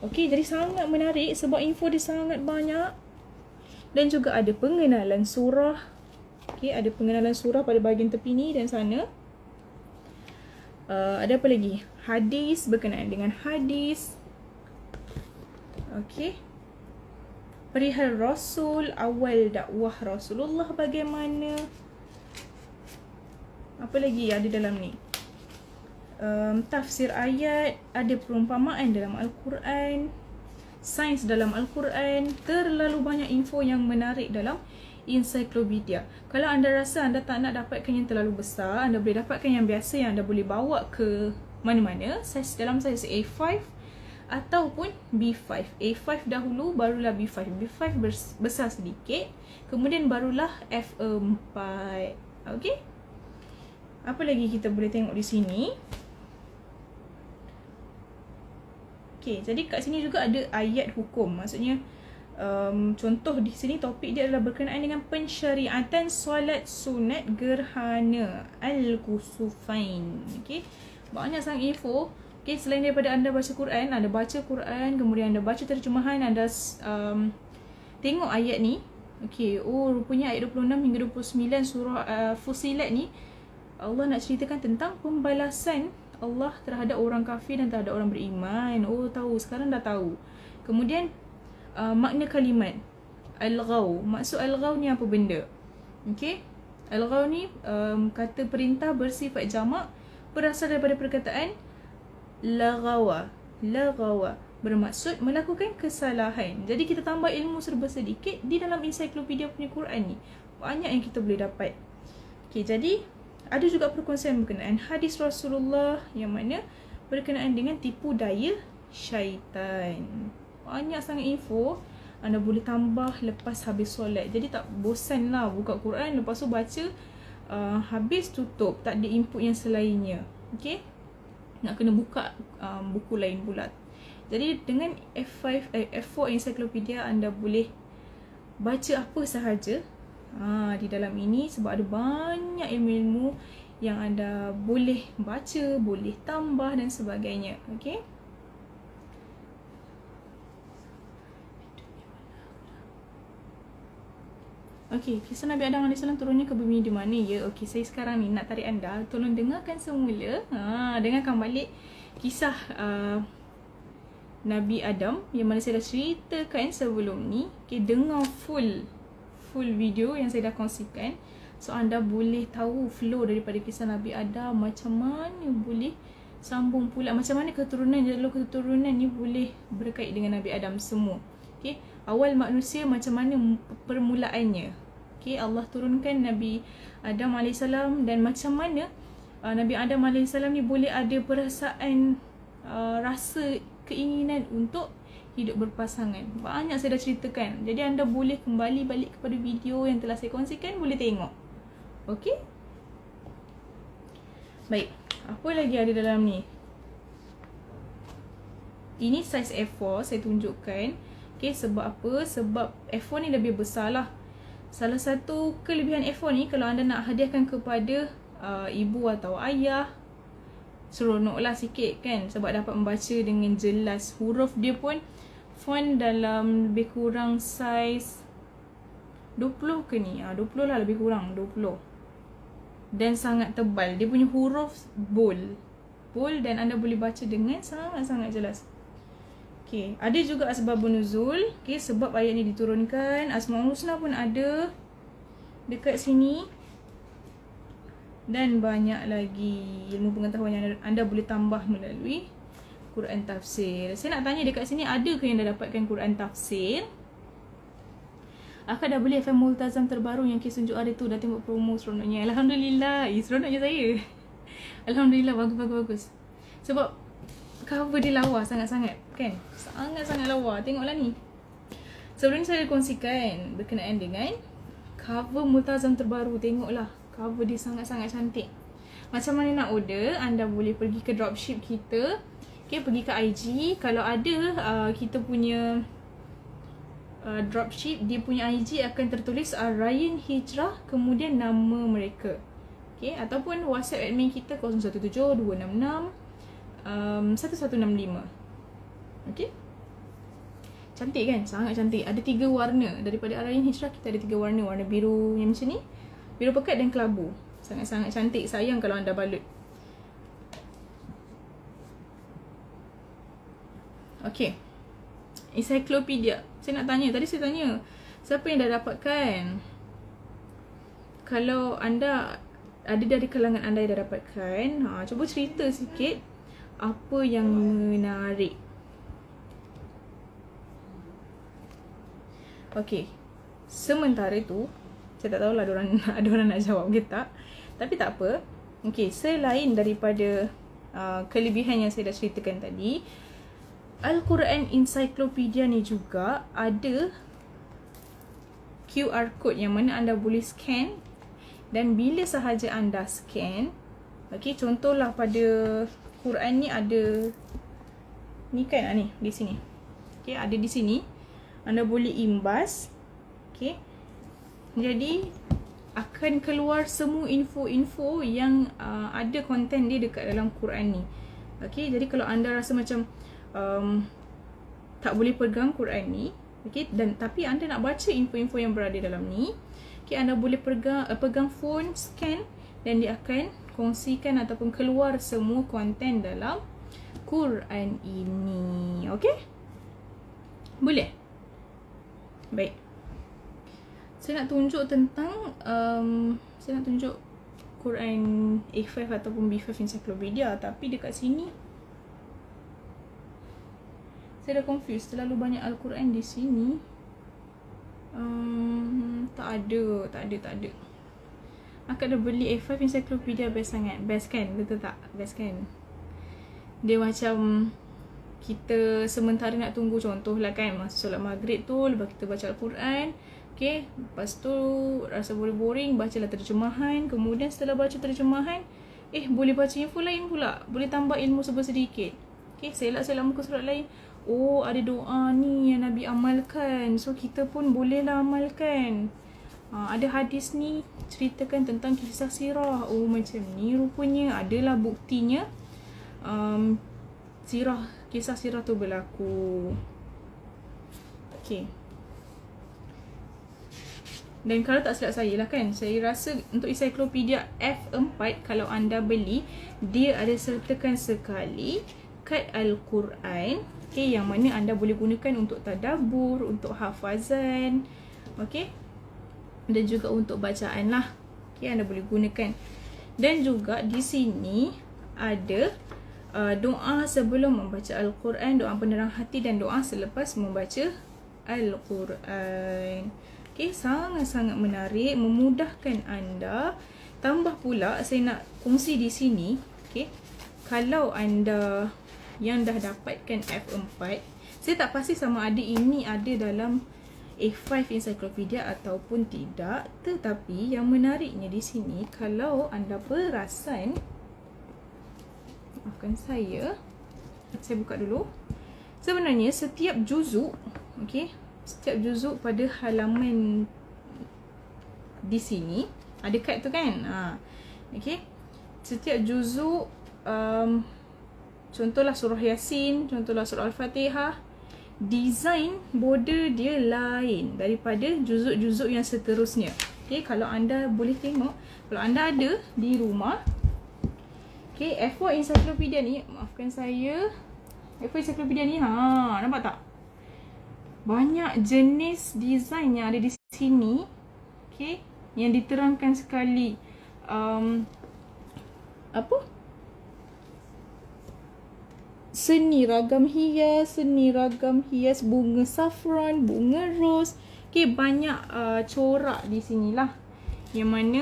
Okey, jadi sangat menarik sebab info dia sangat banyak. Dan juga ada pengenalan surah. Okey, ada pengenalan surah pada bahagian tepi ni dan sana. Ada apa lagi? Hadis, berkenaan dengan hadis. Okey. Perihal Rasul, awal dakwah Rasulullah bagaimana. Apa lagi ada dalam ni? Tafsir ayat, ada perumpamaan dalam Al-Quran, sains dalam Al-Quran. Terlalu banyak info yang menarik dalam ensiklopedia. Kalau anda rasa anda tak nak dapatkan yang terlalu besar, anda boleh dapatkan yang biasa yang anda boleh bawa ke mana-mana, dalam saiz A5 ataupun B5. A5 dahulu barulah B5. B5 besar sedikit, kemudian barulah F4. Okey. Apa lagi kita boleh tengok di sini? Okey, jadi kat sini juga ada ayat hukum. Maksudnya contoh di sini topik dia adalah berkenaan dengan pensyariatan solat sunat gerhana al-kusufain. Okey. Banyak sangat info. Okey, selain daripada anda baca Quran, anda baca Quran, kemudian anda baca terjemahan, anda tengok ayat ni. Okey, rupanya ayat 26 hingga 29 surah Fussilat ni Allah nak ceritakan tentang pembalasan Allah terhadap orang kafir dan terhadap orang beriman. Tahu, sekarang dah tahu. Kemudian makna kalimat al-ghaw. Maksud al-ghaw ni apa benda? Okey. Al-ghaw ni kata perintah bersifat jamak berasal daripada perkataan laghawa. Laghawa bermaksud melakukan kesalahan. Jadi kita tambah ilmu serba sedikit di dalam ensiklopedia punya Quran ni. Banyak yang kita boleh dapat. Okey, jadi ada juga perkongsian berkenaan hadis Rasulullah yang mana berkenaan dengan tipu daya syaitan. Banyak sangat info anda boleh tambah lepas habis solat. Jadi tak bosan lah buka Quran, lepas tu baca habis tutup, tak ada input yang selainnya. Okey, nak kena buka buku lain pula. Jadi dengan F4 ensiklopedia anda boleh baca apa sahaja di dalam ini, sebab ada banyak ilmu-ilmu yang anda boleh baca, boleh tambah dan sebagainya. Okey. Okey, kisah Nabi Adam AS turunnya ke bumi di mana ya? Okey, saya sekarang ni nak tarik anda, tolong dengarkan semula. Dengarkan balik kisah Nabi Adam yang mana saya dah ceritakan sebelum ni. Okey, dengar full video yang saya dah kongsikan. So anda boleh tahu flow daripada kisah Nabi Adam, macam mana boleh sambung pula, macam mana jalur keturunan ni boleh berkait dengan Nabi Adam semua. Okey, awal manusia macam mana permulaannya. Okey, Allah turunkan Nabi Adam AS dan macam mana Nabi Adam AS ni boleh ada perasaan rasa keinginan untuk hidup berpasangan. Banyak saya dah ceritakan. Jadi anda boleh kembali balik kepada video yang telah saya kongsikan, boleh tengok. Okey? Baik, apa lagi ada dalam ni? Ini saiz F4 saya tunjukkan. Okey, sebab apa? Sebab F4 ni lebih besar lah. Salah satu kelebihan F4 ni, kalau anda nak hadiahkan kepada ibu atau ayah, seronok lah sikit kan, sebab dapat membaca dengan jelas. Huruf dia pun font dalam lebih kurang saiz 20 ke ni? 20 lah, lebih kurang 20. Dan sangat tebal. Dia punya huruf bold dan anda boleh baca dengan sangat-sangat jelas. Okay, ada juga asbabun nuzul. Okay, sebab ayat ni diturunkan. Asmaul Husna pun ada dekat sini. Dan banyak lagi ilmu pengetahuan yang anda boleh tambah melalui Quran tafsir. Saya nak tanya dekat sini, ada ke yang dah dapatkan Quran tafsir? Akak dah beli FM Multazam terbaru yang kes tunjuk hari tu, dah tengok promo, seronoknya. Alhamdulillah. Seronoknya saya. Alhamdulillah, bagus. Sebab cover dia lawa sangat-sangat kan? Sangat-sangat lawa. Tengoklah ni. Sebelum ni saya kongsikan berkenaan dengan cover Multazam terbaru. Tengoklah. Cover dia sangat-sangat cantik. Macam mana nak order? Anda boleh pergi ke dropship kita. Okay, pergi ke IG. Kalau ada kita punya dropship, dia punya IG akan tertulis Ryan Hijrah, kemudian nama mereka. Okay, ataupun WhatsApp admin kita 0172661165. Okay, cantik kan? Sangat cantik. Ada 3 warna. Daripada Ryan Hijrah kita ada 3 warna. Warna biru yang macam ni, biru pekat dan kelabu. Sangat-sangat cantik. Sayang kalau anda balut. Okay, ensiklopedia. Saya nak tanya, tadi saya tanya siapa yang dah dapatkan. Kalau anda ada dari kalangan anda yang dah dapatkan, cuba cerita sikit apa yang menarik. Okay, sementara tu saya tak tahulah ada orang nak jawab ke tak. Tapi tak apa. Okay, selain daripada kelebihan yang saya dah ceritakan tadi, Al-Quran Encyclopedia ni juga ada QR code yang mana anda boleh scan, dan bila sahaja anda scan, okey, contohlah pada Quran ni ada ni kan, ni di sini. Okey, ada di sini. Anda boleh imbas. Okey. Jadi akan keluar semua info-info yang ada konten dia dekat dalam Quran ni. Okey, jadi kalau anda rasa macam tak boleh pegang Quran ni, okey, dan tapi anda nak baca info-info yang berada dalam ni, okey, anda boleh pegang phone, scan, dan dia akan kongsikan ataupun keluar semua konten dalam Quran ini. Okey? Boleh? Baik. Saya nak tunjuk tentang saya nak tunjuk Quran A5 ataupun B5 Encyclopedia, tapi dekat sini saya dah confused, terlalu banyak Al-Quran di sini. Tak ada. Akak dah beli A5 Encyclopedia, best sangat. Best kan? Betul tak? Best kan? Dia macam kita sementara nak tunggu, contohlah kan, masa solat maghrib tu, lepas kita baca Al-Quran, okay, lepas tu rasa boring, bacalah terjemahan. Kemudian setelah baca terjemahan, boleh baca info lain pula, boleh tambah ilmu sedikit. Okay, selak muka surat lain, oh ada doa ni yang Nabi amalkan, so kita pun bolehlah amalkan. Ada hadis ni ceritakan tentang kisah sirah, oh macam ni rupanya, adalah buktinya kisah sirah tu berlaku. Okay. Dan kalau tak silap saya lah kan, saya rasa untuk encyclopedia F4, kalau anda beli, dia ada sertakan sekali kad Al-Quran, okay, yang mana anda boleh gunakan untuk tadabbur, untuk hafazan, okay, dan juga untuk bacaan lah. Okay, anda boleh gunakan. Dan juga di sini ada doa sebelum membaca Al-Quran, doa penerang hati, dan doa selepas membaca Al-Quran. Okay, sangat-sangat menarik, memudahkan anda. Tambah pula saya nak kongsi di sini, okay, kalau anda yang dah dapatkan F4, saya tak pasti sama ada ini ada dalam A5 Encyclopedia ataupun tidak, tetapi yang menariknya di sini, kalau anda perasan, maafkan saya buka dulu. Sebenarnya setiap juzuk, okey, setiap juzuk pada halaman di sini ada kad tu kan. Okey. Setiap juzuk contohlah surah Yasin, contohlah surah Al-Fatihah, design border dia lain daripada juzuk-juzuk yang seterusnya. Okey, kalau anda boleh tengok, kalau anda ada di rumah, okey, F4 Encyclopedia ni, maafkan saya, F4 Encyclopedia ni, nampak tak? Banyak jenis design yang ada di sini, okey, yang diterangkan sekali. Seni ragam hias, bunga saffron, bunga ros. Okay, banyak corak di sinilah. Yang mana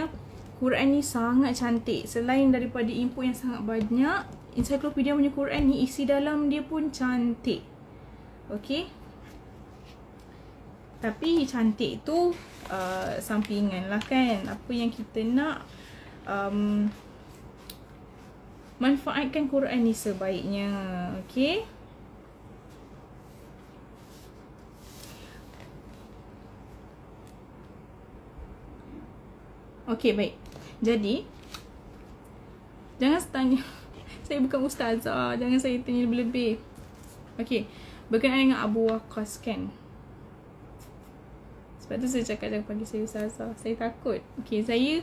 Quran ni sangat cantik. Selain daripada info yang sangat banyak, encyclopedia punya Quran ni isi dalam dia pun cantik. Okay. Tapi cantik tu sampingan lah kan. Apa yang kita nak, manfaatkan Quran ni sebaiknya. Okay. Okay, baik. Jadi, jangan tanya. Saya bukan ustazah. Jangan saya tanya lebih-lebih. Okay. Berkenaan dengan Abu Waqqas kan. Sebab tu saya cakap jangan panggil saya ustazah. Saya takut. Okay, saya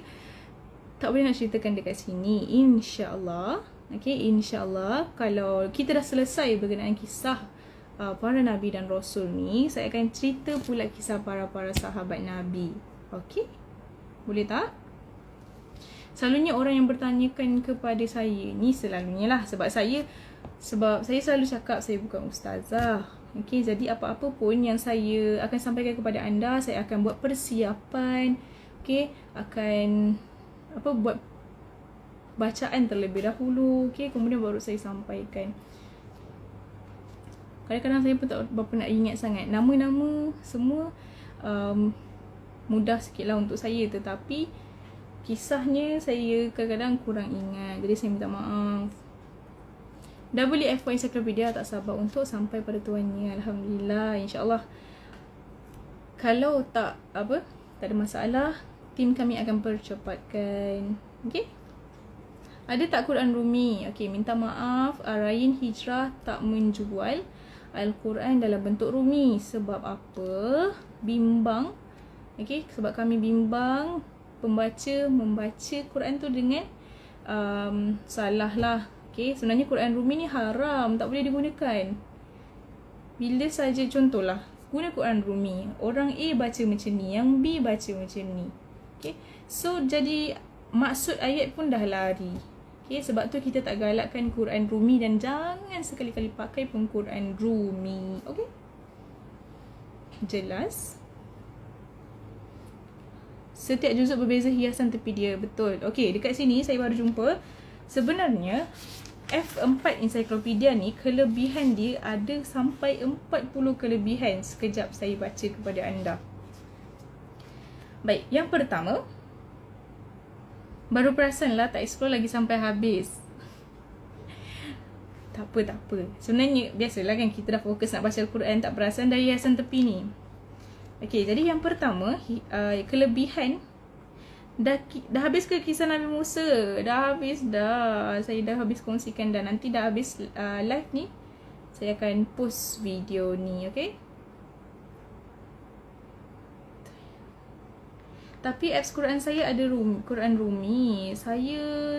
tak boleh nak ceritakan dekat sini. InsyaAllah. Okay, InsyaAllah kalau kita dah selesai berkenaan kisah para Nabi dan Rasul ni, saya akan cerita pula kisah para sahabat Nabi. Okay, boleh tak? Selalunya orang yang bertanyakan kepada saya ni, selalunya lah, sebab saya selalu cakap saya bukan ustazah. Okay, jadi apa-apa pun yang saya akan sampaikan kepada anda, saya akan buat persiapan. Okay, akan buat bacaan terlebih dahulu, okay, kemudian baru saya sampaikan. Kadang-kadang saya pun tak berapa nak ingat sangat. Nama-nama semua mudah sikit lah untuk saya, tetapi kisahnya saya kadang-kadang kurang ingat. Jadi saya minta maaf. Dah beli F1 Encyclopedia, tak sabar untuk sampai pada tuannya. Alhamdulillah, insyaAllah. Kalau tak tak ada masalah, tim kami akan percepatkan. Okay? Ada tak Quran Rumi? Okay, minta maaf, Arayin Hijrah tak menjual Al-Quran dalam bentuk Rumi. Sebab apa? Bimbang. Okay, sebab kami bimbang pembaca membaca Quran tu dengan salah lah. Okay, sebenarnya Quran Rumi ni haram, tak boleh digunakan. Bila saja contohlah, guna Quran Rumi, orang A baca macam ni, yang B baca macam ni. Okay, so jadi maksud ayat pun dah lari. Okay, sebab tu kita tak galakkan Quran Rumi dan jangan sekali-kali pakai pun Quran Rumi. Okay, jelas? Setiap juzuk berbeza hiasan tepi dia. Betul. Okay, dekat sini saya baru jumpa. Sebenarnya F4 Encyclopedia ni, kelebihan dia ada sampai 40 kelebihan. Sekejap saya baca kepada anda. Baik, yang pertama, baru perasan lah tak explore lagi sampai habis. Tak apa. Sebenarnya biasalah kan, kita dah fokus nak baca Al-Quran, tak perasan dari hiasan tepi ni. Okay, jadi yang pertama, kelebihan. Dah habis ke kisah Nabi Musa? Dah habis dah. Saya dah habis kongsikan dah. Nanti dah habis live ni, saya akan post video ni, okay? Tapi apps Quran saya ada Quran Rumi. Saya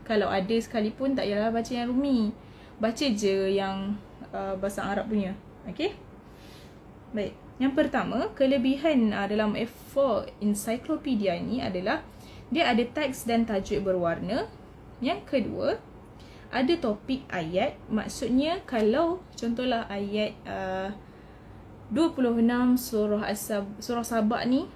kalau ada sekalipun tak payahlah baca yang Rumi. Baca je yang bahasa Arab punya, okay? Baik. Yang pertama, kelebihan dalam F4 Encyclopedia ni adalah dia ada teks dan tajuk berwarna. Yang kedua, ada topik ayat. Maksudnya kalau contohlah ayat 26 surah Sabah ni,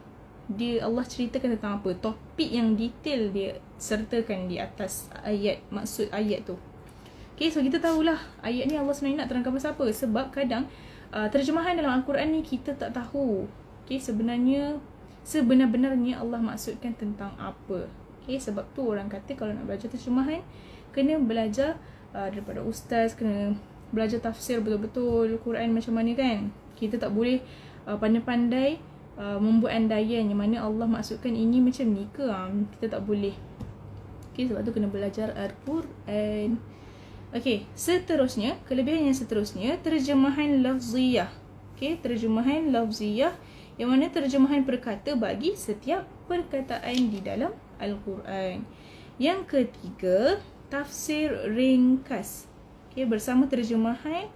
dia Allah ceritakan tentang apa, topik yang detail dia sertakan di atas ayat, maksud ayat tu. Okay, so kita tahulah ayat ni Allah sebenarnya nak terangkan pasal apa. Sebab kadang terjemahan dalam Al-Quran ni kita tak tahu. Okay, sebenar-benarnya Allah maksudkan tentang apa. Okay, sebab tu orang kata kalau nak belajar terjemahan, kena belajar daripada ustaz, kena belajar tafsir betul-betul Quran macam mana kan. Kita tak boleh pandai-pandai membuat andaian yang mana Allah maksudkan ini macam ni ke. Kita tak boleh. Okay, sebab tu kena belajar Al-Quran. Okay, seterusnya, kelebihan yang seterusnya, terjemahan lafziyah. Okay, terjemahan lafziyah, yang mana terjemahan perkata bagi setiap perkataan di dalam Al-Quran. Yang ketiga, tafsir ringkas. Okay, bersama terjemahan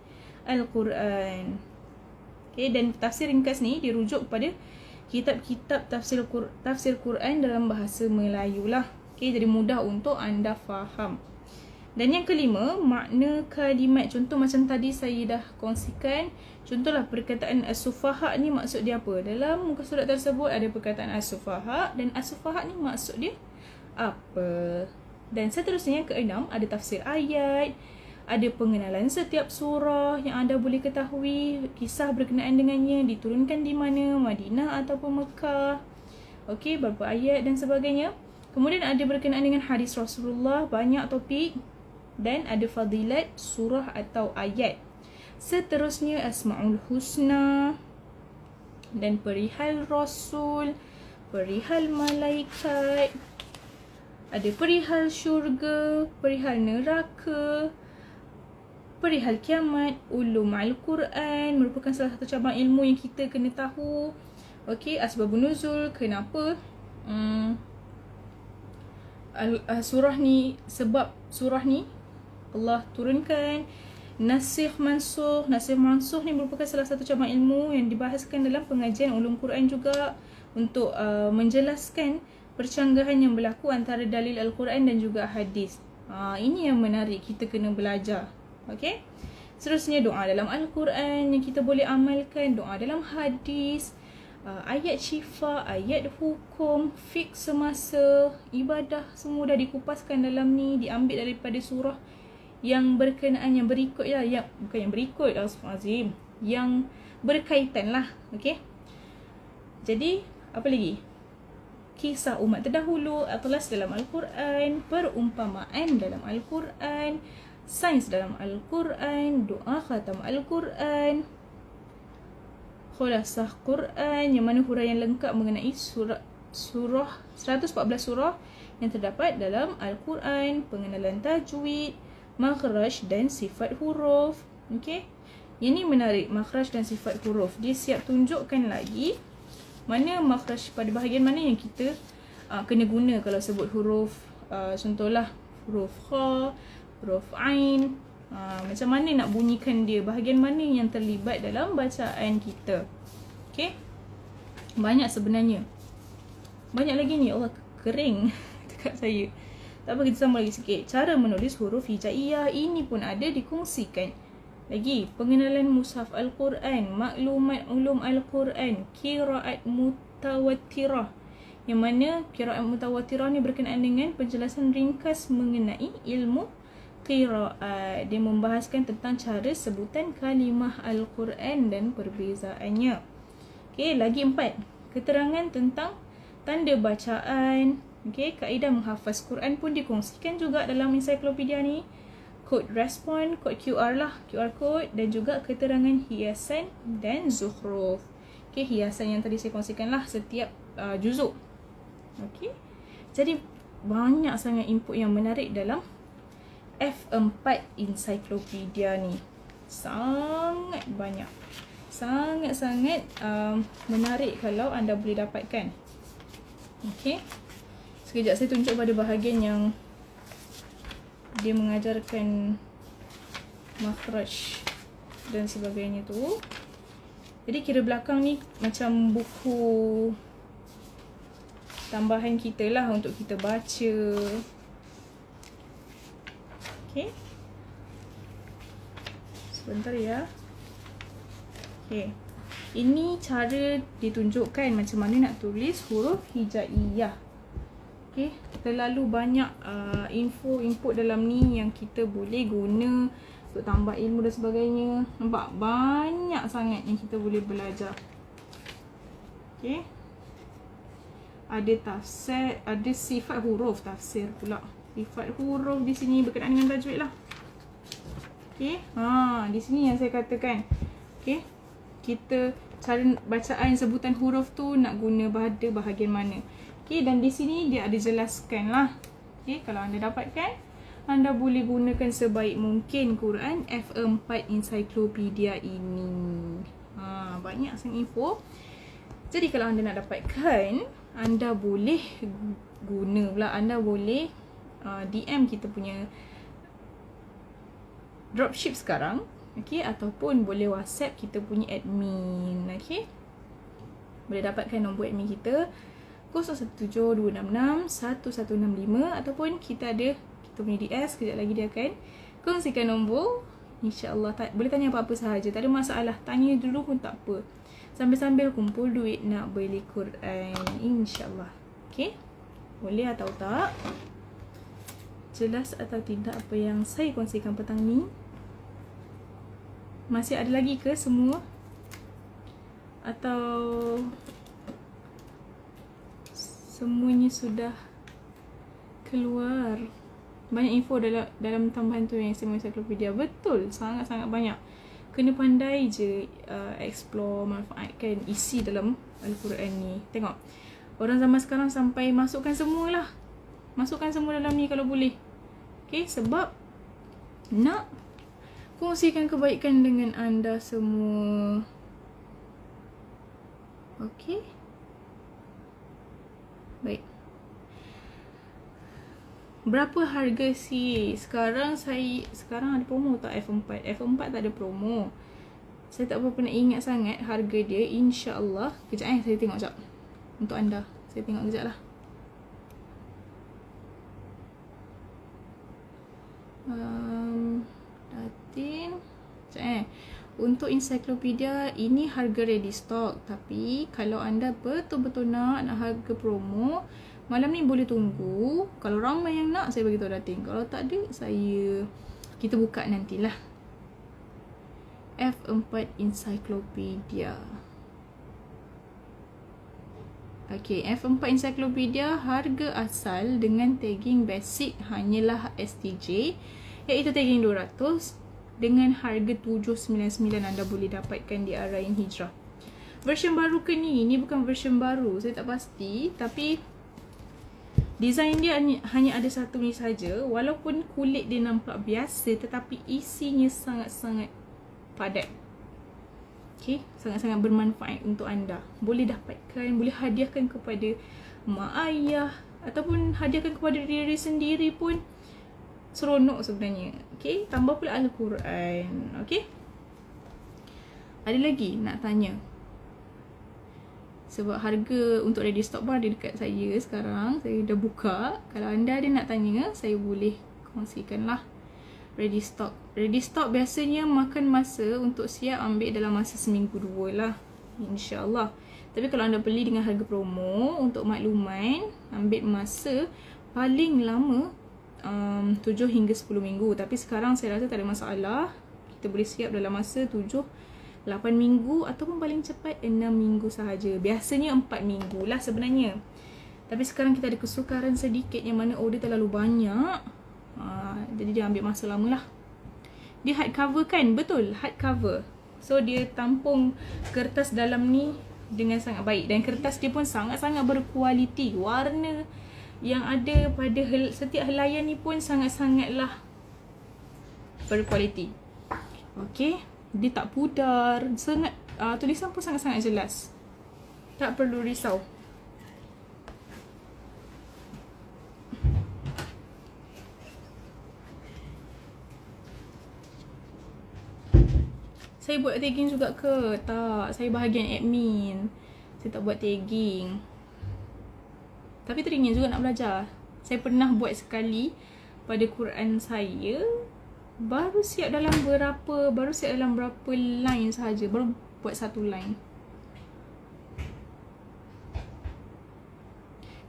Al-Quran. Okay, dan tafsir ringkas ni dirujuk kepada kitab-kitab tafsir Quran dalam bahasa Melayu lah. Okay, jadi mudah untuk anda faham. Dan yang kelima, makna kalimat. Contoh macam tadi saya dah kongsikan. Contohlah perkataan as-sufaha ni maksud dia apa? Dalam muka surat tersebut ada perkataan as-sufaha, dan as-sufaha ni maksud dia apa? Dan seterusnya, yang keenam, ada tafsir ayat, ada pengenalan setiap surah yang anda boleh ketahui, kisah berkenaan dengannya, diturunkan di mana, Madinah ataupun Mekah. Okey, berapa ayat dan sebagainya. Kemudian ada berkenaan dengan hadis Rasulullah, banyak topik. Dan ada fadilat surah atau ayat. Seterusnya Asma'ul Husna, dan perihal Rasul, perihal malaikat, ada perihal syurga, perihal neraka, perihal kiamat, ulum Al-Quran, merupakan salah satu cabang ilmu yang kita kena tahu. Okey, asbabun nuzul, kenapa surah ni, sebab surah ni Allah turunkan. Nasikh mansukh ni merupakan salah satu cabang ilmu yang dibahaskan dalam pengajian ulum Quran juga, untuk menjelaskan percanggahan yang berlaku antara dalil Al-Quran dan juga hadis. Ini yang menarik, kita kena belajar. Okey. Seterusnya, doa dalam Al-Quran yang kita boleh amalkan, doa dalam hadis, ayat syifa, ayat hukum, fiqh semasa, ibadah, semua dah dikupaskan dalam ni, diambil daripada surah yang berkenaan, yang berikut lah, yang bukan yang berikut, Astagfirullahalazim, yang berkaitan lah. Okey. Jadi apa lagi? Kisah umat terdahulu, atlas dalam Al-Quran, perumpamaan dalam Al-Quran, sains dalam Al-Quran, doa khatam Al-Quran, khulasah Quran, yang mana huraian lengkap mengenai surah 114 surah yang terdapat dalam Al-Quran, pengenalan tajwid, makhraj dan sifat huruf. Okey. Yang ni menarik, makhraj dan sifat huruf. Dia siap tunjukkan lagi mana makhraj, pada bahagian mana yang kita kena guna kalau sebut huruf. Contohlah huruf kha, huruf ain, macam mana nak bunyikan dia, bahagian mana yang terlibat dalam bacaan kita. Okay, banyak sebenarnya. Banyak lagi ni, Allah kering dekat saya. Tak apa, kita sambung lagi sikit. Cara menulis huruf hijaiyah ini pun ada dikongsikan. Lagi, pengenalan mushaf Al-Quran, maklumat ulum Al-Quran, qiraat mutawatirah. Yang mana qiraat mutawatirah ni berkenaan dengan penjelasan ringkas mengenai ilmu qiraat. Dia membahaskan tentang cara sebutan kalimah Al-Quran dan perbezaannya. Okey, lagi 4. Keterangan tentang tanda bacaan. Okey, kaedah menghafaz Quran pun dikongsikan juga dalam ensiklopedia ni. Kod respon, kod QR lah, QR code, dan juga keterangan hiasan dan zuhruf. Okey, hiasan yang tadi saya kongsikan lah setiap juzuk. Okey, jadi banyak sangat input yang menarik dalam F4 ensiklopedia ni. Sangat banyak. Sangat-sangat menarik kalau anda boleh dapatkan. Okey, sekejap saya tunjuk pada bahagian yang dia mengajarkan makhraj dan sebagainya tu. Jadi kira belakang ni macam buku tambahan kita lah untuk kita baca. Okay, sebentar ya. Okay, ini cara ditunjukkan macam mana nak tulis huruf hijaiyah. Okay, terlalu banyak input dalam ni yang kita boleh guna untuk tambah ilmu dan sebagainya. Nampak? Banyak sangat yang kita boleh belajar. Okay, ada tafsir, ada sifat huruf, tafsir pula. Sifat huruf di sini berkenaan dengan tajwid lah. Okay, di sini yang saya katakan. Okay, kita cara bacaan sebutan huruf tu nak guna pada bahagian mana. Okay, dan di sini dia ada jelaskan lah. Okay, kalau anda dapatkan, anda boleh gunakan sebaik mungkin Quran F4 ensiklopedia ini. Banyak sangat info. Jadi kalau anda nak dapatkan, anda boleh guna pula, anda boleh DM kita punya dropship sekarang. Okay, ataupun boleh WhatsApp kita punya admin. Okay, boleh dapatkan nombor admin kita 0172661165, ataupun kita ada kita punya DS. Kejap lagi dia akan kongsikan nombor. InsyaAllah boleh tanya apa-apa sahaja, tak ada masalah. Tanya dulu pun tak apa, sambil-sambil kumpul duit nak beli Quran, InsyaAllah. Okay, boleh atau tak? Jelas atau tidak apa yang saya kongsikan petang ni? Masih ada lagi ke semua? Atau semuanya sudah keluar? Banyak info dalam tambahan tu yang saya ensiklopedia. Betul, sangat-sangat banyak. Kena pandai je explore, manfaatkan isi dalam Al-Quran ni. Tengok, orang zaman sekarang sampai masukkan semualah. Masukkan semua dalam ni kalau boleh. Okay, sebab nak kongsikan kebaikan dengan anda semua. Okay, baik. Berapa harga sih? Sekarang ada promo tak F4? F4 tak ada promo. Saya tak berapa nak ingat sangat harga dia. InsyaAllah. Kejap saya tengok sekejap. Untuk anda. Saya tengok kejap lah. Datin. Kejap Untuk ensiklopedia ini harga ready stock. Tapi kalau anda betul-betul nak harga promo, malam ni boleh tunggu. Kalau ramai yang nak, saya bagi tahu Datin. Kalau tak ada, saya Kita buka nantilah. F4 Encyclopedia. Okay, F4 Encyclopedia harga asal dengan tagging basic hanyalah STJ, iaitu tagging 200, dengan harga 799 anda boleh dapatkan di Arayan Hijrah. Version baru ke ni? Ni bukan version baru, saya tak pasti, tapi design dia hanya ada satu ni saja. Walaupun kulit dia nampak biasa, tetapi isinya sangat-sangat padat. Okay, sangat-sangat bermanfaat untuk anda. Boleh dapatkan, boleh hadiahkan kepada mak ayah, ataupun hadiahkan kepada diri sendiri pun seronok sebenarnya. Okay, tambah pula Al-Quran. Okay, ada lagi nak tanya? Sebab harga untuk ready stock pun ada dekat saya sekarang. Saya dah buka. Kalau anda ada nak tanya, saya boleh kongsikan lah. Ready stock. Ready stock biasanya makan masa untuk siap ambil dalam masa seminggu 2 lah, InsyaAllah. Tapi kalau anda beli dengan harga promo, untuk makluman, ambil masa paling lama 7 hingga 10 minggu. Tapi sekarang saya rasa tak ada masalah. Kita boleh siap dalam masa 7, 8 minggu ataupun paling cepat 6 minggu sahaja. Biasanya 4 minggu lah sebenarnya. Tapi sekarang kita ada kesukaran sedikit yang mana order terlalu banyak. Jadi dia ambil masa lama lah. Dia hardcover kan? Betul, hardcover. So dia tampung kertas dalam ni dengan sangat baik. Dan kertas dia pun sangat-sangat berkualiti. Warna yang ada pada setiap helaian ni pun sangat-sangatlah berkualiti. Okay, dia tak pudar. Sangat tulisan pun sangat-sangat jelas. Tak perlu risau. Saya buat tagging juga ke? Tak, saya bahagian admin. Saya tak buat tagging. Tapi teringin juga nak belajar. Saya pernah buat sekali pada Quran saya. Baru siap dalam berapa line sahaja. Baru buat satu line.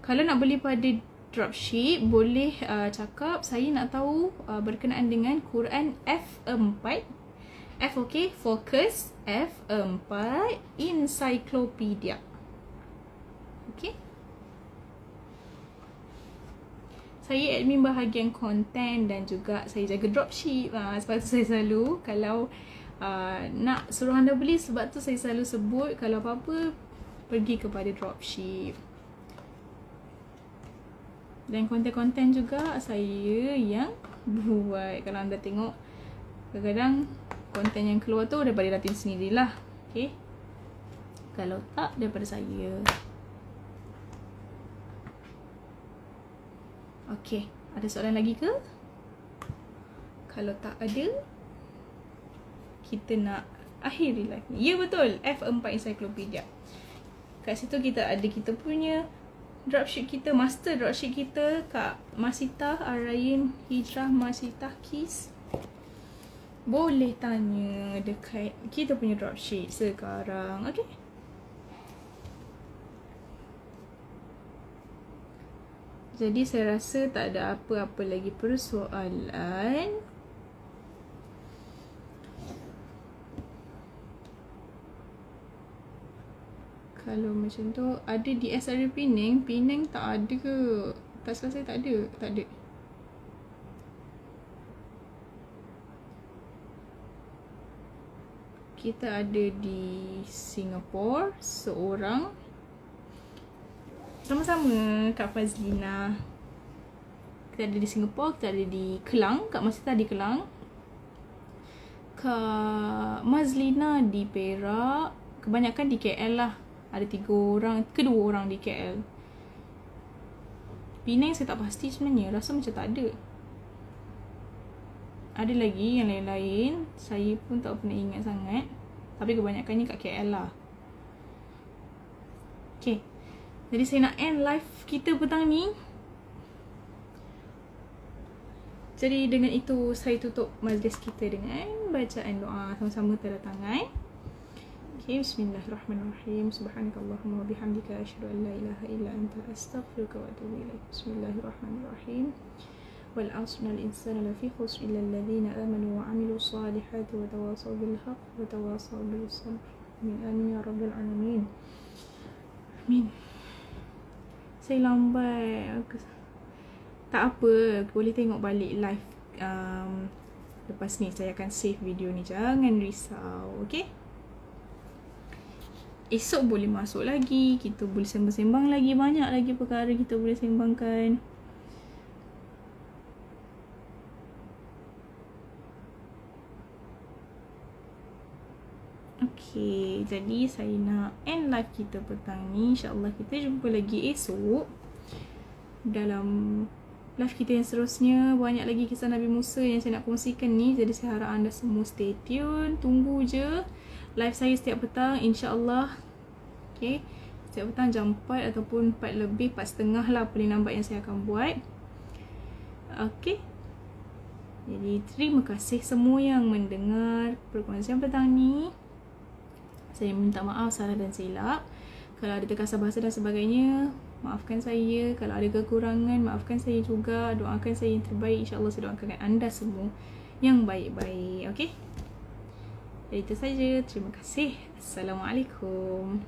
Kalau nak beli pada dropship, boleh cakap saya nak tahu berkenaan dengan Quran F4. F, okay, fokus F4 Encyclopedia. Okay. Saya admin bahagian konten dan juga saya jaga dropship. Sebab tu saya selalu, kalau nak suruh anda beli, sebab tu saya selalu sebut kalau apa-apa pergi kepada dropship. Dan konten-konten juga saya yang buat. Kalau anda tengok, kadang-kadang konten yang keluar tu daripada Datin sendirilah. Okay, kalau tak, daripada saya. Okay, ada soalan lagi ke? Kalau tak ada, kita nak akhiri live ni. Ya, betul, F4 Encyclopedia. Kat situ kita ada kita punya dropship kita, master dropship kita kat Masitah Arayan Hijrah, Masitah Kis. Boleh tanya dekat kita punya dropship sekarang. Okay, jadi saya rasa tak ada apa-apa lagi persoalan. Kalau macam tu, ada di SRA Penang. Penang tak ada ke? Tak salah saya tak ada. Tak ada. Kita ada di Singapura seorang. Sama-sama Kak Fazlina. Kita ada di Singapura, kita ada di Kelang, Kak Masita di Kelang, Kak Mazlina di Perak. Kebanyakan di KL lah. Ada 3 orang, 2 orang di KL. Penang saya tak pasti sebenarnya, rasa macam tak ada. Ada lagi yang lain-lain, saya pun tak pernah ingat sangat. Tapi kebanyakannya kat KL lah. Okay, jadi saya nak end live kita petang ni. Jadi dengan itu saya tutup majlis kita dengan bacaan doa sama-sama tanda tangan. Okay, bismillahirrahmanirrahim. Subhanakallahumma wa bihamdika asyhadu an la ilaha illa anta astaghfiruka wa atubu ilaik. Bismillahirrahmanirrahim. wal 'asri innal insana lafi khusr illa alladhina amanu wa 'amilus solihati wa tawassaw bil haqq wa tawassaw bis sabr. Amin ya rabbal alamin. Amin. Saya lambat. Tak apa, boleh tengok balik live. Lepas ni saya akan save video ni. Jangan risau, okay? Esok boleh masuk lagi. Kita boleh sembang-sembang lagi. Banyak lagi perkara kita boleh sembangkan. Okay, jadi saya nak end live kita petang ni. InsyaAllah kita jumpa lagi esok dalam live kita yang seterusnya. Banyak lagi kisah Nabi Musa yang saya nak kongsikan ni. Jadi saya harap anda semua stay tune. Tunggu je live saya setiap petang, insyaAllah. Okay, setiap petang jam 4 ataupun 4 lebih, 4.30 lah paling lambat yang saya akan buat. Okay, jadi terima kasih semua yang mendengar perkongsian petang ni. Saya minta maaf salah dan silap. Kalau ada terkasar bahasa dan sebagainya, maafkan saya. Kalau ada kekurangan, maafkan saya juga. Doakan saya yang terbaik. InsyaAllah saya doakan anda semua yang baik-baik. Okay, itu saja. Terima kasih. Assalamualaikum.